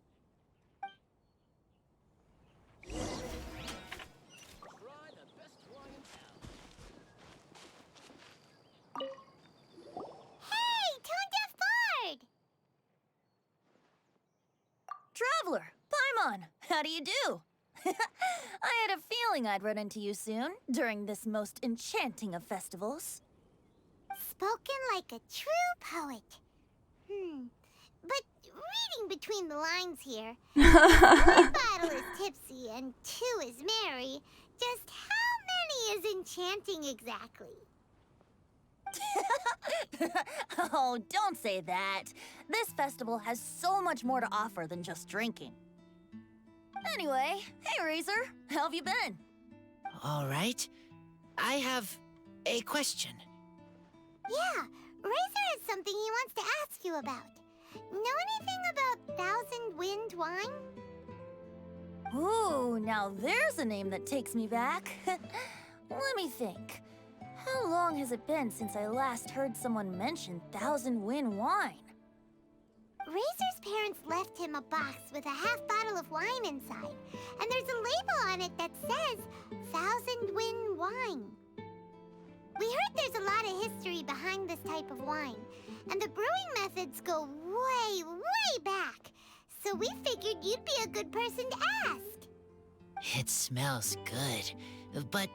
C: Hey, tone-deaf bard!
K: Traveler, Paimon, how do you do? I had a feeling I'd run into you soon, during this most enchanting of festivals.
C: Spoken like a true poet. But reading between the lines here, one bottle is tipsy and two is merry. Just how many is enchanting exactly?
K: Oh, don't say that. This festival has so much more to offer than just drinking. Anyway, hey Рэйзор, how have you been?
I: All right. I have a question.
C: Yeah, Рэйzor has something he wants to ask you about. Know anything about Thousand Wind wine?
K: Ooh, now there's a name that takes me back. Let me think. How long has it been since I last heard someone mention Thousand Wind wine?
C: Рэйzor's parents left him a box with a half bottle of wine inside, and there's a label on it that says Thousand Wind wine. We heard there's a lot of history behind this type of wine, and the brewing methods go way, way back. So we figured you'd be a good person to ask.
I: It smells good, but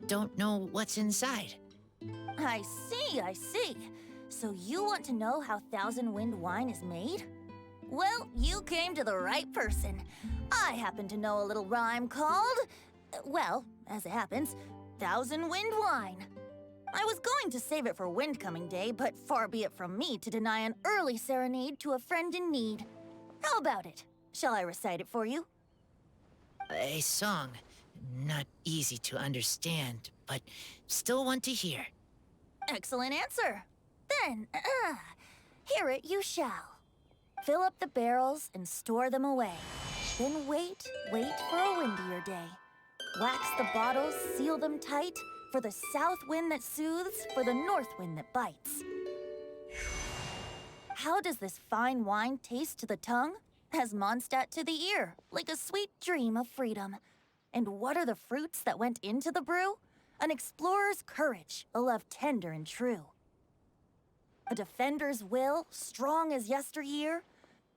I: don't know what's inside.
K: I see. So you want to know how Thousand Wind wine is made? Well, you came to the right person. I happen to know a little rhyme called, well, as it happens, Thousand Wind wine. I was going to save it for Windcoming Day, but far be it from me to deny an early serenade to a friend in need. How about it? Shall I recite it for you?
I: A song. Not easy to understand, but still want to hear.
K: Excellent answer. Then, hear it you shall. Fill up the barrels and store them away. Then wait for a windier day. Wax the bottles, seal them tight, for the south wind that soothes, for the north wind that bites. How does this fine wine taste to the tongue? As Moндштадте to the ear, like a sweet dream of freedom. And what are the fruits that went into the brew? an explorer's courage, a love tender and true. A defender's will, strong as yesteryear,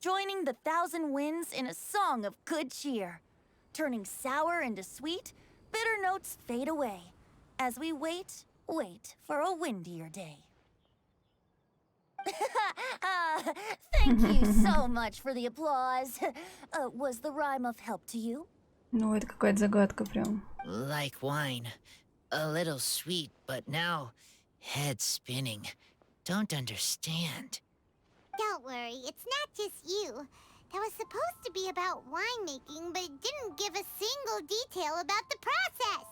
K: joining the thousand winds in a song of good cheer. Turning sour into sweet, bitter notes fade away, as we wait for a windier day. Thank you so much for the applause. Was the rhyme of help to you?
A: Ну, это какая-то загадка прям.
I: Like wine. A little sweet, but now head spinning. Don't understand.
C: Don't worry, it's not just you. That was supposed to be about winemaking, but it didn't give a single detail about the process.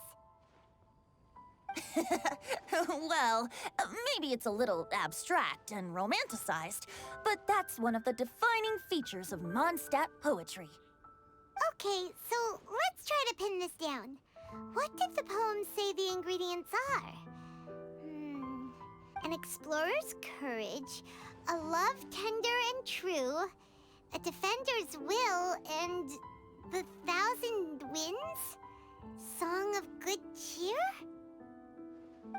K: Well, maybe it's a little abstract and romanticized, but that's one of the defining features of Mondstadt poetry.
C: Okay, so let's try to pin this down. What did the poem say the ingredients are? An explorer's courage, a love tender and true, a defender's will, and the thousand winds? Song of good cheer?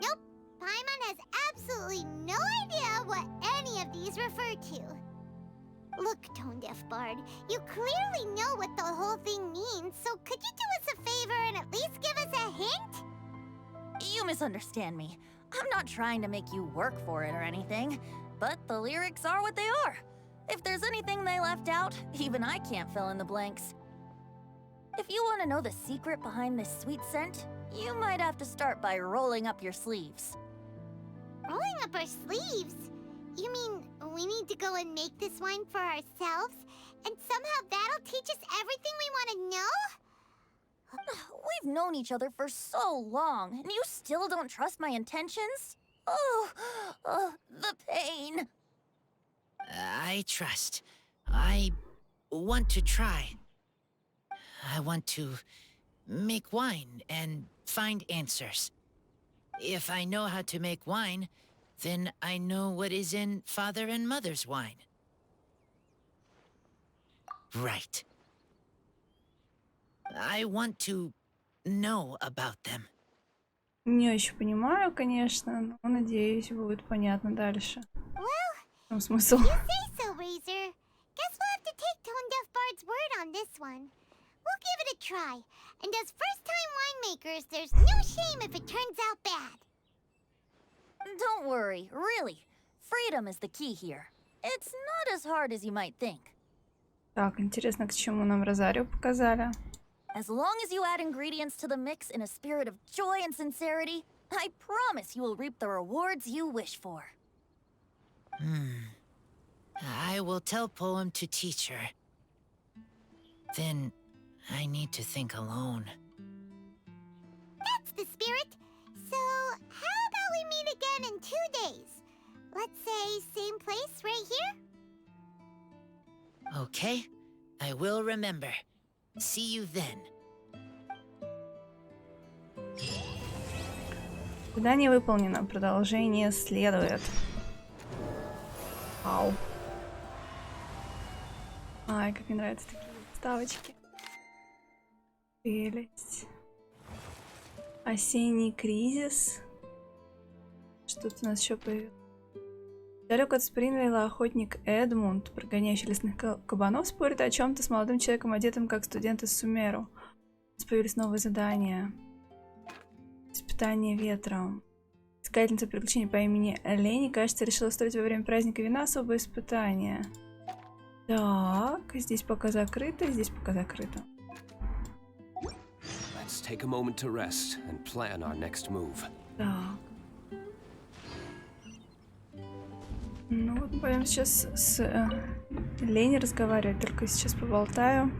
C: Nope, Paimon has absolutely no idea what any of these refer to. Look, Tone-Deaf Bard, you clearly know what the whole thing means, so could you do us a favor and at least give us a hint?
K: You misunderstand me. I'm not trying to make you work for it or anything, but the lyrics are what they are. If there's anything they left out, even I can't fill in the blanks. If you want to know the secret behind this sweet scent, you might have to start by rolling up your sleeves.
C: Rolling up our sleeves? You mean we need to go and make this wine for ourselves, and somehow that'll teach us everything we want to know?
K: We've known each other for so long, and you still don't trust my intentions? Oh, the pain.
I: I trust. I want to try. I want to make wine and find answers. If I know how to make wine, then I know what is in Father and Mother's wine. Right. I want to know about them.
A: Не очень понимаю, конечно, но надеюсь, будет понятно дальше.
C: Well,
A: В чем смысл?
C: you say so, Рэйзор. Guess we'll have to take Tone-Deaf Bard's word on this one. We'll give it a try, and as first-time winemakers, there's no shame if it turns out bad.
K: Don't worry, really. Freedom is the key here. It's not as hard as you might think.
A: Так, интересно, к чему нам Розарио показали.
K: As long as you add ingredients to the mix in a spirit of joy and sincerity, I promise you will reap the rewards you wish for.
I: I will tell Poem to teach her. Then I need to think alone.
C: That's the spirit. So, how about we meet again in 2 days? Let's say same place right here?
I: Okay, I will remember. See you then.
A: Задание выполнено. Продолжение следует. Ау. Ай, как мне нравятся такие вставочки. Прелесть. Осенний кризис. Что-то у нас еще появилось. Далеко от Спрингвейла охотник Эдмунд, прогоняющий лесных кабанов, спорит о чем-то с молодым человеком, одетым как студент из Сумеру. У нас появились новые задания. Испытание ветром. Искательница приключений по имени Лени, кажется, решила устроить во время праздника вина особое испытание. Так, здесь пока закрыто, здесь пока закрыто.
L: Let's take a moment to rest and plan our next move.
A: Так. Ну вот, будем сейчас с Лени разговаривать, только сейчас поболтаю.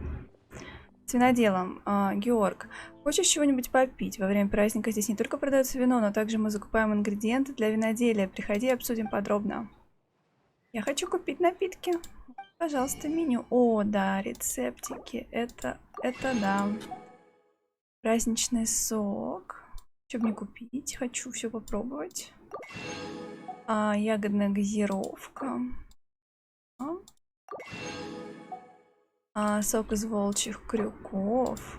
A: С виноделом. Георг, хочешь чего-нибудь попить? Во время праздника здесь не только продается вино, но также мы закупаем ингредиенты для виноделия. Приходи, обсудим подробно. Я хочу купить напитки. Пожалуйста, меню. О, да, рецептики. Это да. Праздничный сок. Что мне купить? Хочу все попробовать. Ягодная газировка. Сок из волчьих крюков.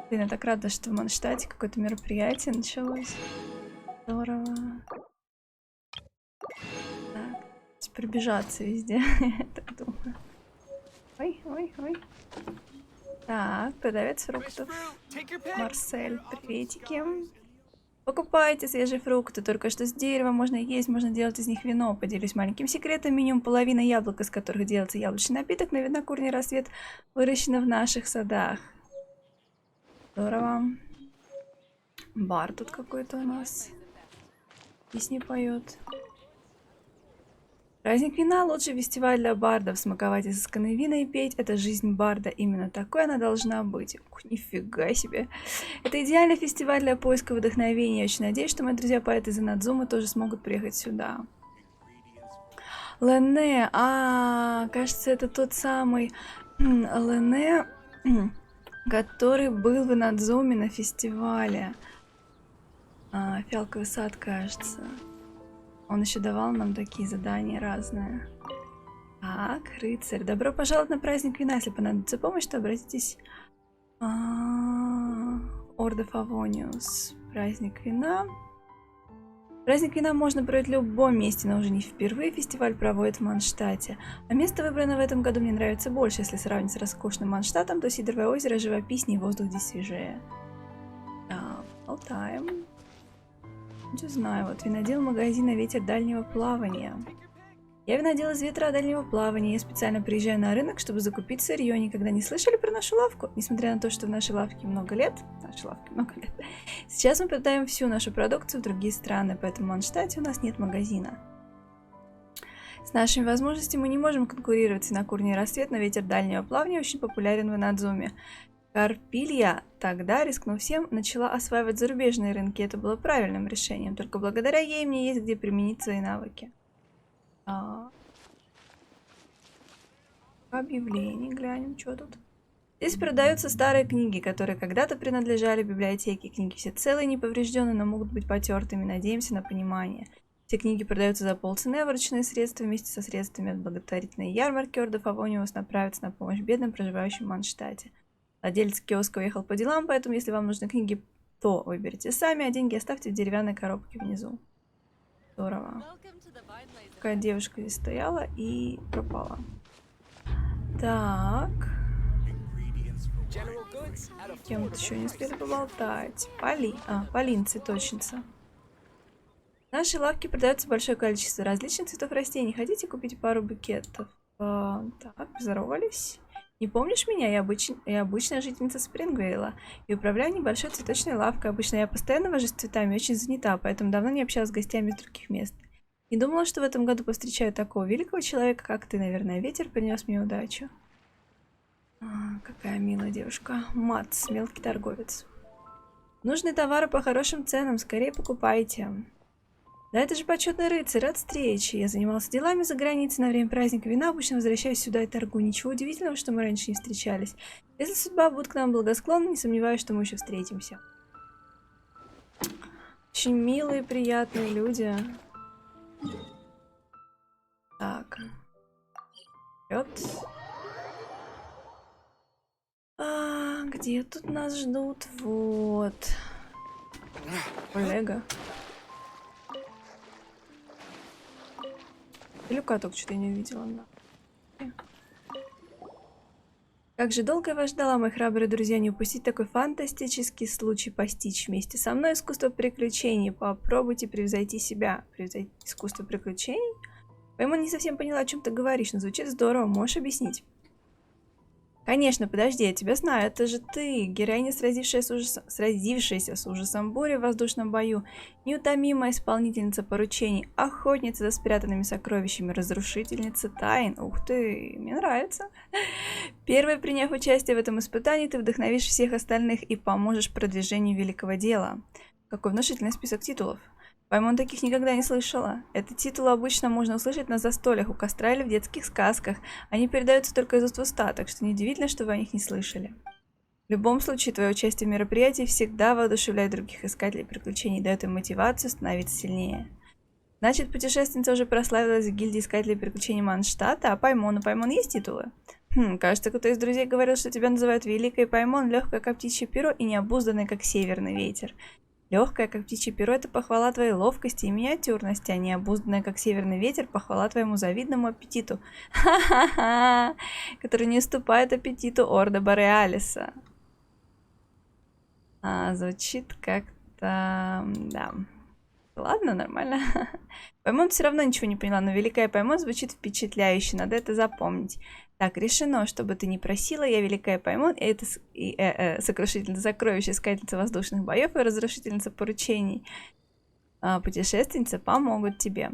A: Блин, я так рада, что в Мондштадте какое-то мероприятие началось. Здорово. Так, пробежаться везде, я так думаю. Ой, ой, ой. Так, продавец фруктов. Марсель, приветики. Покупайте свежие фрукты, только что с дерева можно есть, можно делать из них вино. Поделюсь маленьким секретом, минимум половина яблок, из которых делается яблочный напиток, на винокурне «Рассвет» выращено в наших садах. Здорово. Бар тут какой-то у нас. Песни поет. Праздник вина — лучший фестиваль для бардов. Смаковать изысканные вина и петь — это жизнь барда. Именно такой она должна быть. Ух, нифига себе. Это идеальный фестиваль для поиска вдохновения. Я очень надеюсь, что мои друзья-поэты из Инадзумы тоже смогут приехать сюда. Лене. Кажется, это тот самый Лене, который был в Инадзуме на фестивале. Фиалковый сад, кажется. Он еще давал нам такие задания разные. Так, рыцарь. Добро пожаловать на праздник вина. Если понадобится помощь, то обратитесь. Ордо Фавониус. Праздник вина. Праздник вина можно проводить в любом месте, но уже не впервые фестиваль проводят в Мондштадте. А место, выбранное в этом году, мне нравится больше. Если сравнить с роскошным Мондштадтом, то Сидоровое озеро живописнее, воздух здесь свежее. Так, болтаем. Узнаем. Вот винодел магазина «Ветер дальнего плавания». Я винодел из ветра дальнего плавания. Я специально приезжаю на рынок, чтобы закупить сырье. Никогда не слышали про нашу лавку? Несмотря на то, что в нашей лавке много лет, сейчас мы продаем всю нашу продукцию в другие страны, поэтому в Мондштадте у нас нет магазина. С нашими возможностями мы не можем конкурировать с винокурней «Рассвет», но «Ветер дальнего плавания» очень популярен в Инадзуме. Карпилья тогда, рискнув всем, начала осваивать зарубежные рынки. Это было правильным решением. Только благодаря ей мне есть где применить свои навыки. Объявление, глянем, что тут. Здесь продаются старые книги, которые когда-то принадлежали библиотеке. Книги все целые, неповрежденные, но могут быть потертыми. Надеемся на понимание. Все книги продаются за полцены, а вырученные средства вместе со средствами от благотворительной ярмарки Ордо Фавониус направятся на помощь бедным, проживающим в Мондштадте. Владелец киоска уехал по делам, поэтому если вам нужны книги, то выберите сами, а деньги оставьте в деревянной коробке внизу. Здорово. Такая девушка здесь стояла и пропала. Так. Кем-то еще не успели поболтать. Полин, цветочница. В нашей лавке продается большое количество различных цветов растений. Хотите купить пару букетов? Так, поздоровались. Не помнишь меня? Я обычная жительница Спрингвейла и управляю небольшой цветочной лавкой. Обычно я постоянно вожусь с цветами, очень занята, поэтому давно не общалась с гостями из других мест. Не думала, что в этом году повстречаю такого великого человека, как ты. Наверное, ветер принес мне удачу. Какая милая девушка. Мац, мелкий торговец. Нужные товары по хорошим ценам, скорее покупайте. Да это же почетный рыцарь, рад встрече. Я занимался делами за границей на время праздника вина, обычно возвращаюсь сюда и торгую. Ничего удивительного, что мы раньше не встречались. Если судьба будет к нам благосклонна, не сомневаюсь, что мы еще встретимся. Очень милые, приятные люди. Так. Вперед. Где тут нас ждут? Вот. Коллега. Люка только что-то не увидела. Как же долго я вас ждала, мои храбрые друзья, не упустить такой фантастический случай постичь вместе со мной искусство приключений. Попробуйте превзойти себя. Превзойти искусство приключений? Пойму, не совсем поняла, о чем ты говоришь, но звучит здорово. Можешь объяснить? Конечно, подожди, я тебя знаю, это же ты, героиня, сразившаяся с ужасом бури в воздушном бою, неутомимая исполнительница поручений, охотница за спрятанными сокровищами, разрушительница тайн. Ух ты, мне нравится. Первой, приняв участие в этом испытании, ты вдохновишь всех остальных и поможешь продвижению великого дела. Какой внушительный список титулов. Поймон таких никогда не слышала. Эти титулы обычно можно услышать на застольях, у костра или в детских сказках. Они передаются только из уст в уста, так что неудивительно, что вы о них не слышали. В любом случае, твое участие в мероприятии всегда воодушевляет других искателей приключений, дает им мотивацию становиться сильнее. Значит, путешественница уже прославилась в гильдии искателей приключений Мондштадта, а Паймон? У Паймон есть титулы? Кажется, кто-то из друзей говорил, что тебя называют великой Паймон, легкое как птичье перо и необузданной как северный ветер. Легкое как птичье перо — это похвала твоей ловкости и миниатюрности, а необузданная как северный ветер — похвала твоему завидному аппетиту. Ха-ха-ха! Который не уступает аппетиту Ордо Бореалиса. Звучит как-то... Да. Ладно, нормально. Паймон все равно ничего не поняла, но великая Паймон звучит впечатляюще, надо это запомнить. Так, решено, что бы ты ни просила, я великая Паймон, и это сокрушительница сокровищ, искательница воздушных боев и разрушительница поручений. Путешественница помогут тебе.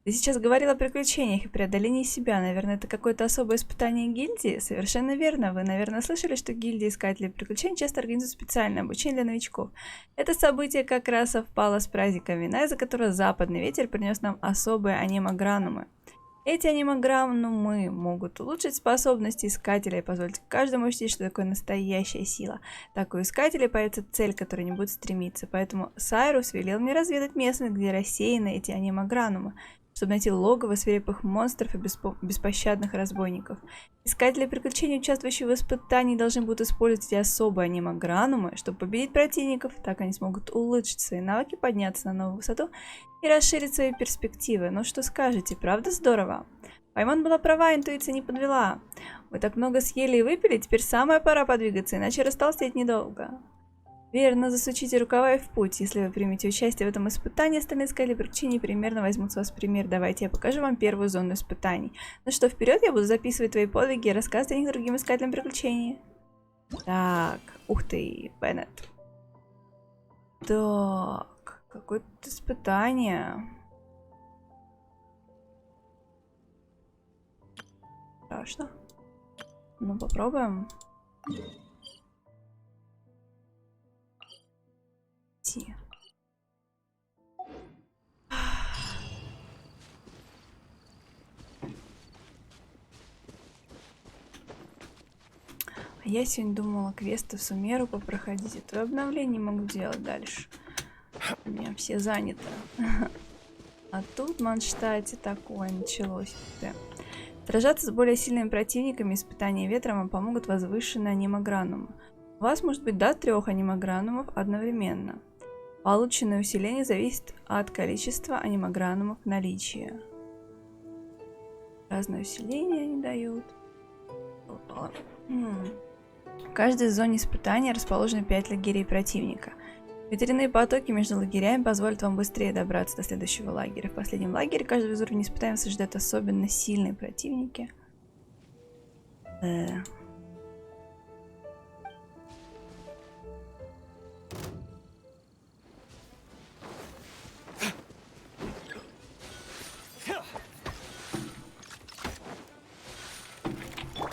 A: Ты сейчас говорила о приключениях и преодолении себя. Наверное, это какое-то особое испытание гильдии? Совершенно верно. Вы, наверное, слышали, что гильдия искателей приключений часто организует специальное обучение для новичков. Это событие как раз совпало с праздником вина, из-за которого западный ветер принес нам особые анимогранумы. Эти анимогранумы могут улучшить способности искателя и позволить каждому ощутить, что такое настоящая сила. Так у искателей появится цель, к которой не будет стремиться. Поэтому Сайрус велел мне разведать местность, где рассеяны эти анимогранумы, чтобы найти логово свирепых монстров и беспощадных разбойников. Искатели приключений, участвующие в испытании, должны будут использовать эти особые анимогранумы, чтобы победить противников. Так они смогут улучшить свои навыки, подняться на новую высоту и расширить свои перспективы. Ну что скажете, правда здорово? Паймон была права, интуиция не подвела. Вы так много съели и выпили, теперь самая пора подвигаться, иначе растолстеть недолго. Верно, засучите рукава и в путь. Если вы примете участие в этом испытании, остальные искатели приключений примерно возьмут с вас пример. Давайте я покажу вам первую зону испытаний. Ну что, вперед, я буду записывать твои подвиги и рассказывать о них другим искателям приключений. Так, ух ты, Беннет. Так, какое-то испытание. Страшно. Ну, попробуем. Я сегодня думала квесты в Сумеру попроходить, а то обновление могу делать дальше. У меня все заняты. А тут в Мондштадте такое началось. Сражаться с более сильными противниками, испытания ветром вам помогут возвышенные анимогранумы. У вас может быть до 3 анимогранумов одновременно. Полученное усиление зависит от количества анимогранумов наличия. Разное усиление они дают. В каждой зоне испытания расположено 5 лагерей противника. Ветряные потоки между лагерями позволят вам быстрее добраться до следующего лагеря. В последнем лагере каждого из уровней испытания вас ждет особенно сильные противники.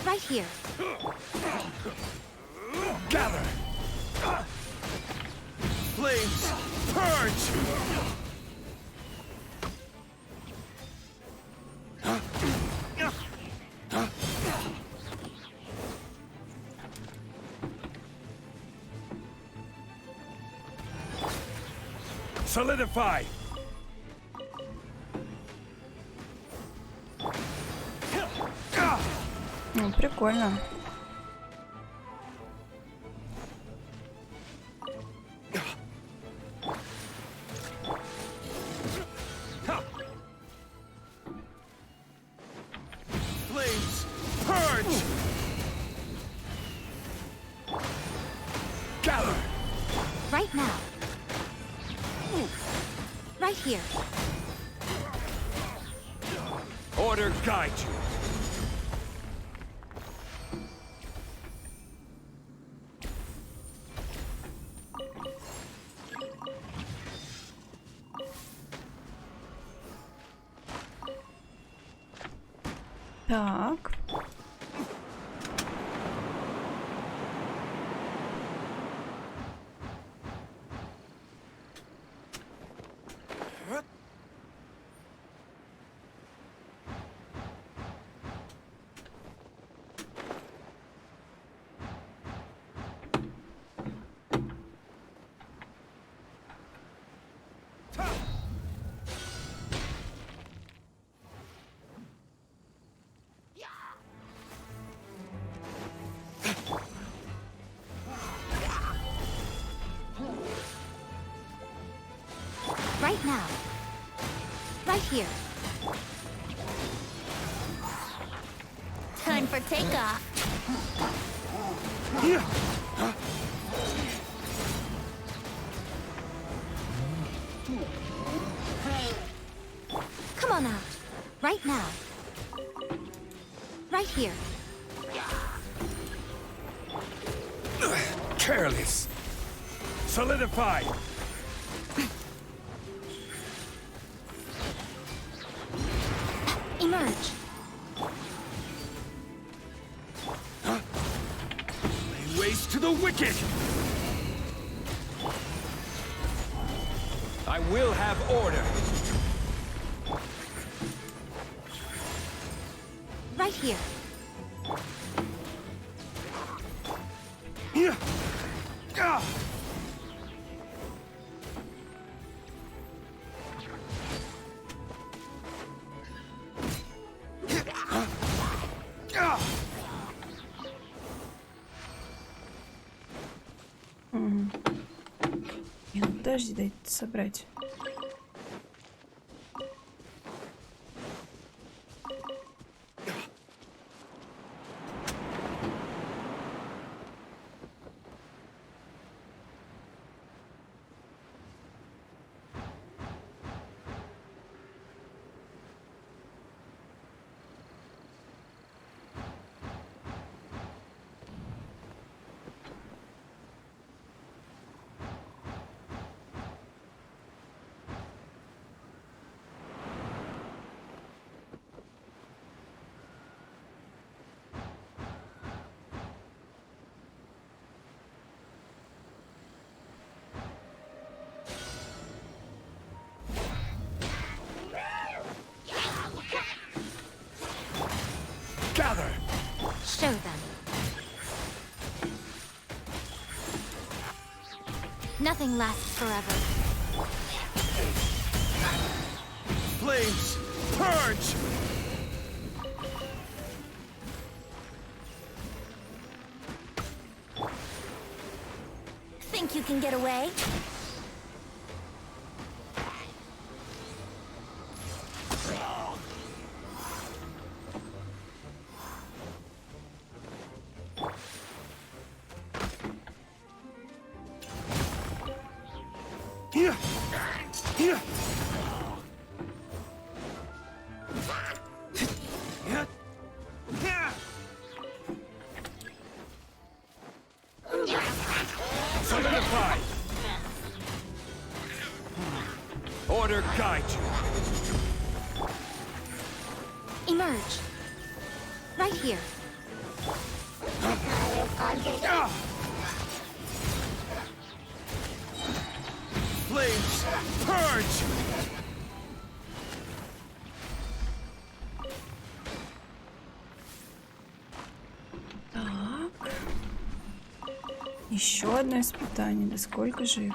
B: Right here.
D: Gather! Flames, purge! Solidify!
A: Ну, прикольно.
D: Flames, purge! Gather!
B: Right now. Right here.
D: Order guide you.
A: Так.
K: Right now. Right here. Time for takeoff. Come on out. Right now. Right here.
L: Careless. Solidify.
K: Emerge.
L: Lay waste to the wicked. I will have order.
K: Right here.
A: Подожди, дай собрать.
L: Gather.
K: Show them. Nothing lasts forever.
L: Flames. Purge.
K: Think you can get away?
L: Solidify. Order guide you.
K: Emerge. Right here.
L: Flames. Purge.
A: Так. Еще одно испытание. Да сколько же их?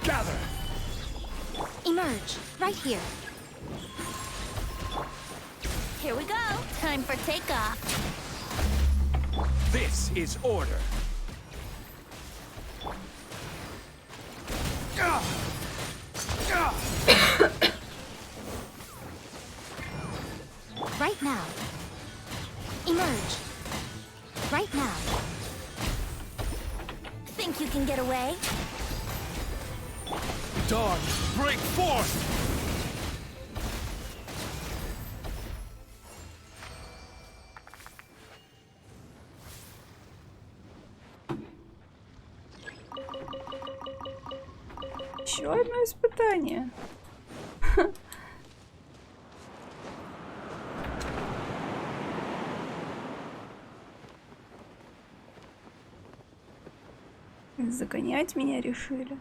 L: Gather.
K: Emerge. Right here. Here we go. Time for takeoff.
L: This is order.
K: Right now. Emerge. Right now. Think you can get away?
L: Dawn, break forth!
A: Еще одно испытание. Загонять меня решили.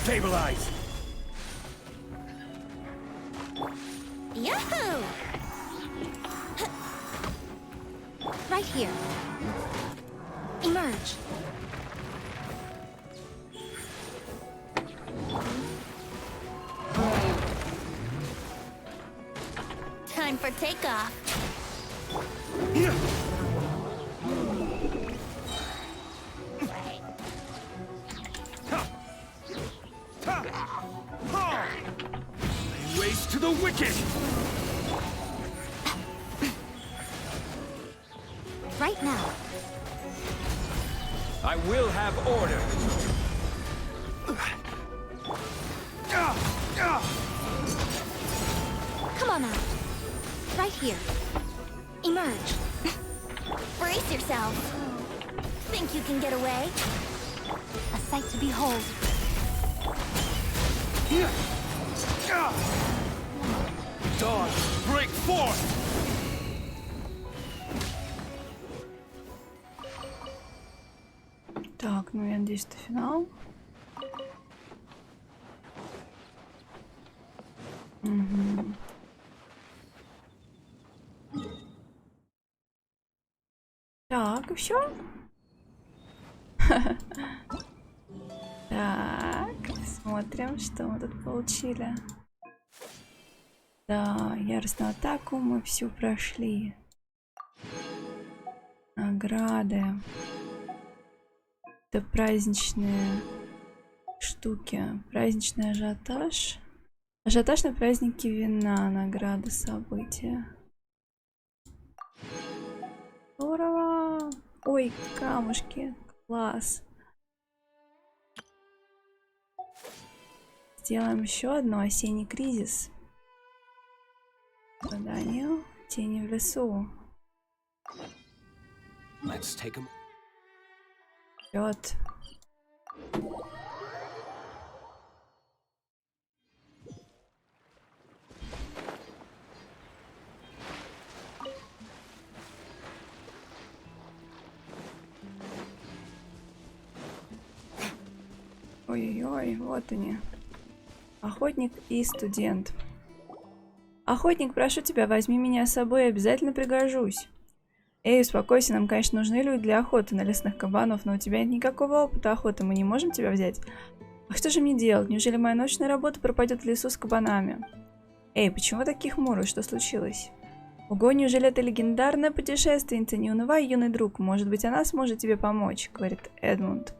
H: Stabilize!
K: Yahoo! Right here. Emerge. Time for takeoff.
H: Ways to the wicked!
K: Right now.
L: I will have order.
K: Come on out. Right here. Emerge. Brace yourself. Think you can get away? A sight to behold.
H: Dawn, break forth!
A: Так, ну я надеюсь, это финал. Угу. Так, и все. Так, смотрим, что мы тут получили. Да, яростную атаку мы всю прошли. Награды. Это праздничные штуки. Праздничный ажиотаж. Ажиотаж на праздники вина. Награды, события. Здорово! Ой, камушки. Класс. Сделаем еще одно. Осенний кризис. Задание. Тени в лесу.
L: Let's take him.
A: Ждёт. Ой-ой-ой, вот они. Охотник и студент. Охотник, прошу тебя, возьми меня с собой, обязательно пригожусь. Эй, успокойся, нам, конечно, нужны люди для охоты на лесных кабанов, но у тебя нет никакого опыта охоты, мы не можем тебя взять. А что же мне делать? Неужели моя научная работа пропадет в лесу с кабанами? Эй, почему таких хмурый? Что случилось? Ого, неужели это легендарная путешественница? Не унывай, юный друг, может быть, она сможет тебе помочь, говорит Эдмунд.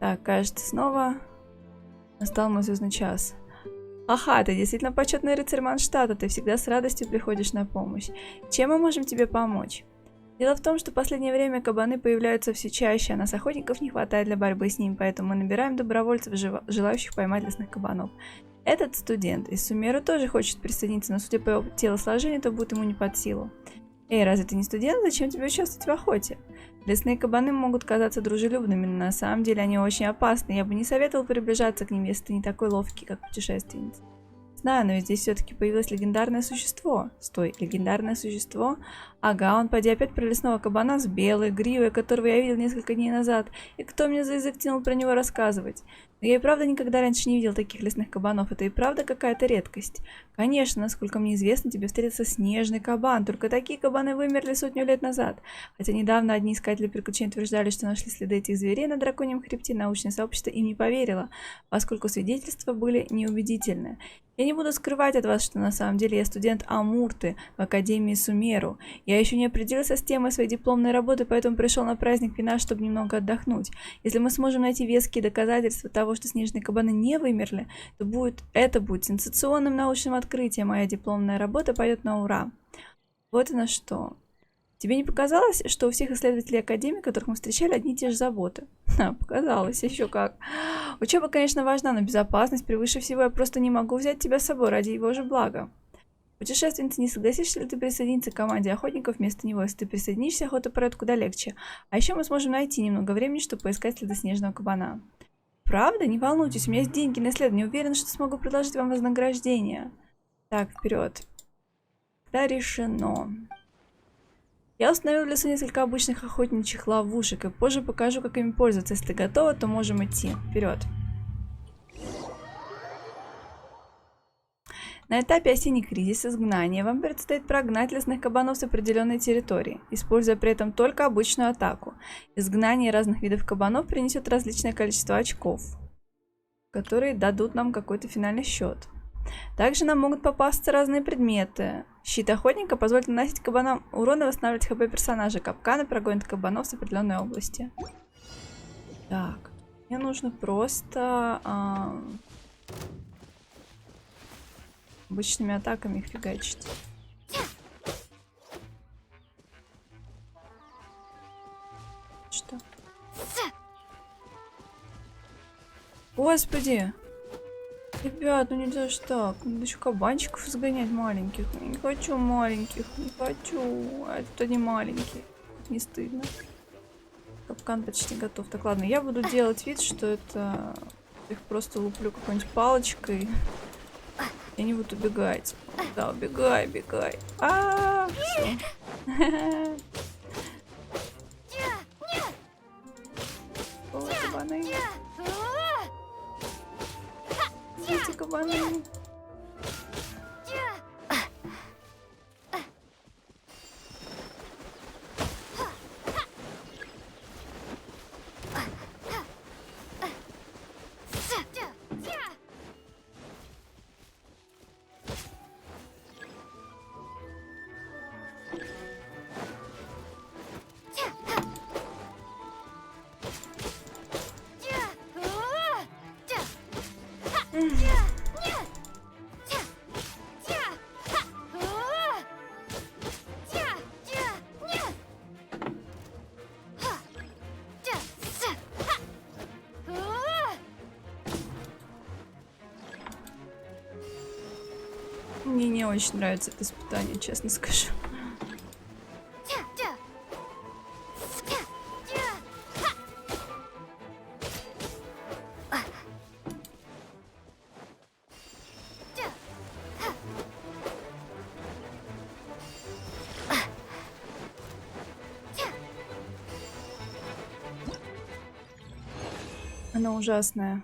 A: Так, кажется, снова настал мой звездный час. Ага, ты действительно почетный рыцарь Мондштадта, ты всегда с радостью приходишь на помощь. Чем мы можем тебе помочь? Дело в том, что в последнее время кабаны появляются все чаще, а нас охотников не хватает для борьбы с ними, поэтому мы набираем добровольцев, желающих поймать лесных кабанов. Этот студент из Сумеру тоже хочет присоединиться, но судя по его телосложению, то будет ему не под силу. Эй, разве ты не студент? Зачем тебе участвовать в охоте? Лесные кабаны могут казаться дружелюбными, но на самом деле они очень опасны. Я бы не советовал приближаться к ним, если ты не такой ловкий, как путешественница. Знаю, но ведь здесь все-таки появилось легендарное существо. Стой, легендарное существо? Ага, он поди опять про лесного кабана с белой гривой, которого я видел несколько дней назад. И кто мне за язык тянул про него рассказывать? Но я и правда никогда раньше не видел таких лесных кабанов. Это и правда какая-то редкость. Конечно, насколько мне известно, тебе встретится снежный кабан. Только такие кабаны вымерли 100 лет назад. Хотя недавно одни искатели приключений утверждали, что нашли следы этих зверей на драконьем хребте, научное сообщество им не поверило, поскольку свидетельства были неубедительны. Я не буду скрывать от вас, что на самом деле я студент Амурты в Академии Сумеру. Я еще не определился с темой своей дипломной работы, поэтому пришел на праздник вина, чтобы немного отдохнуть. Если мы сможем найти веские доказательства того, что снежные кабаны не вымерли, то это будет сенсационным научным открытием, моя дипломная работа пойдет на ура. Вот и на что. Тебе не показалось, что у всех исследователей Академии, которых мы встречали, одни и те же заботы? Показалось, еще как. Учеба, конечно, важна, но безопасность превыше всего. Я просто не могу взять тебя с собой ради его же блага. Путешественница, не согласишься ли ты присоединиться к команде охотников вместо него? Если ты присоединишься, охота пройдет куда легче. А еще мы сможем найти немного времени, чтобы поискать следы снежного кабана. Правда? Не волнуйтесь, у меня есть деньги на исследование. Уверена, что смогу предложить вам вознаграждение. Так, вперед. Да, решено. Я установил в лесу несколько обычных охотничьих ловушек, и позже покажу, как ими пользоваться. Если ты готова, то можем идти. Вперед. На этапе осенний кризис изгнания вам предстоит прогнать лесных кабанов с определенной территории, используя при этом только обычную атаку. Изгнание разных видов кабанов принесет различное количество очков, которые дадут нам какой-то финальный счет. Также нам могут попасться разные предметы. Щит охотника позволит наносить кабанам урон и восстанавливать хп персонажа. Капканы прогонят кабанов с определенной области. Так, мне нужно просто обычными атаками их фигачить. Что? Господи! Ребят, ну нельзя ж так. Надо еще кабанчиков сгонять маленьких. Я не хочу маленьких. Не хочу. А это они маленькие. Не стыдно. Капкан почти готов. Так, ладно, я буду делать вид, что это... Их просто луплю какой-нибудь палочкой. И они будут убегать. Да, убегай, убегай. Все. Кабаны. Эти кабаны. Мне не очень нравится это испытание, честно скажу. Она ужасная.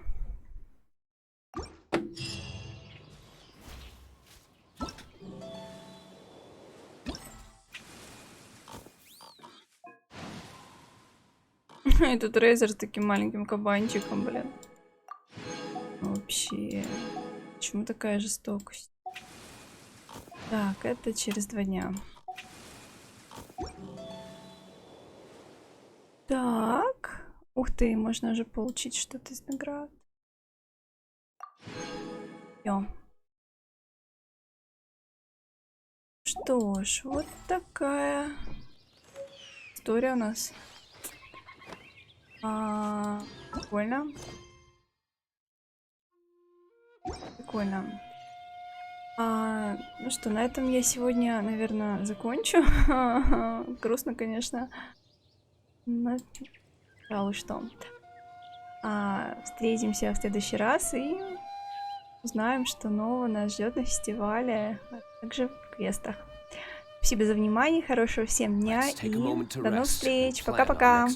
A: И тут Рэйзор с таким маленьким кабанчиком, блин. Вообще. Почему такая жестокость? Так, это через 2 дня. Так. Ух ты, можно уже получить что-то из наград. Всё. Что ж, вот такая история у нас. Прикольно. Прикольно. Ну что, на этом я сегодня, наверное, закончу. Грустно, конечно. Но, пожалуй, что. Встретимся в следующий раз и узнаем, что нового нас ждет на фестивале, а также в квестах. Спасибо за внимание, хорошего всем дня и до новых встреч. Пока-пока.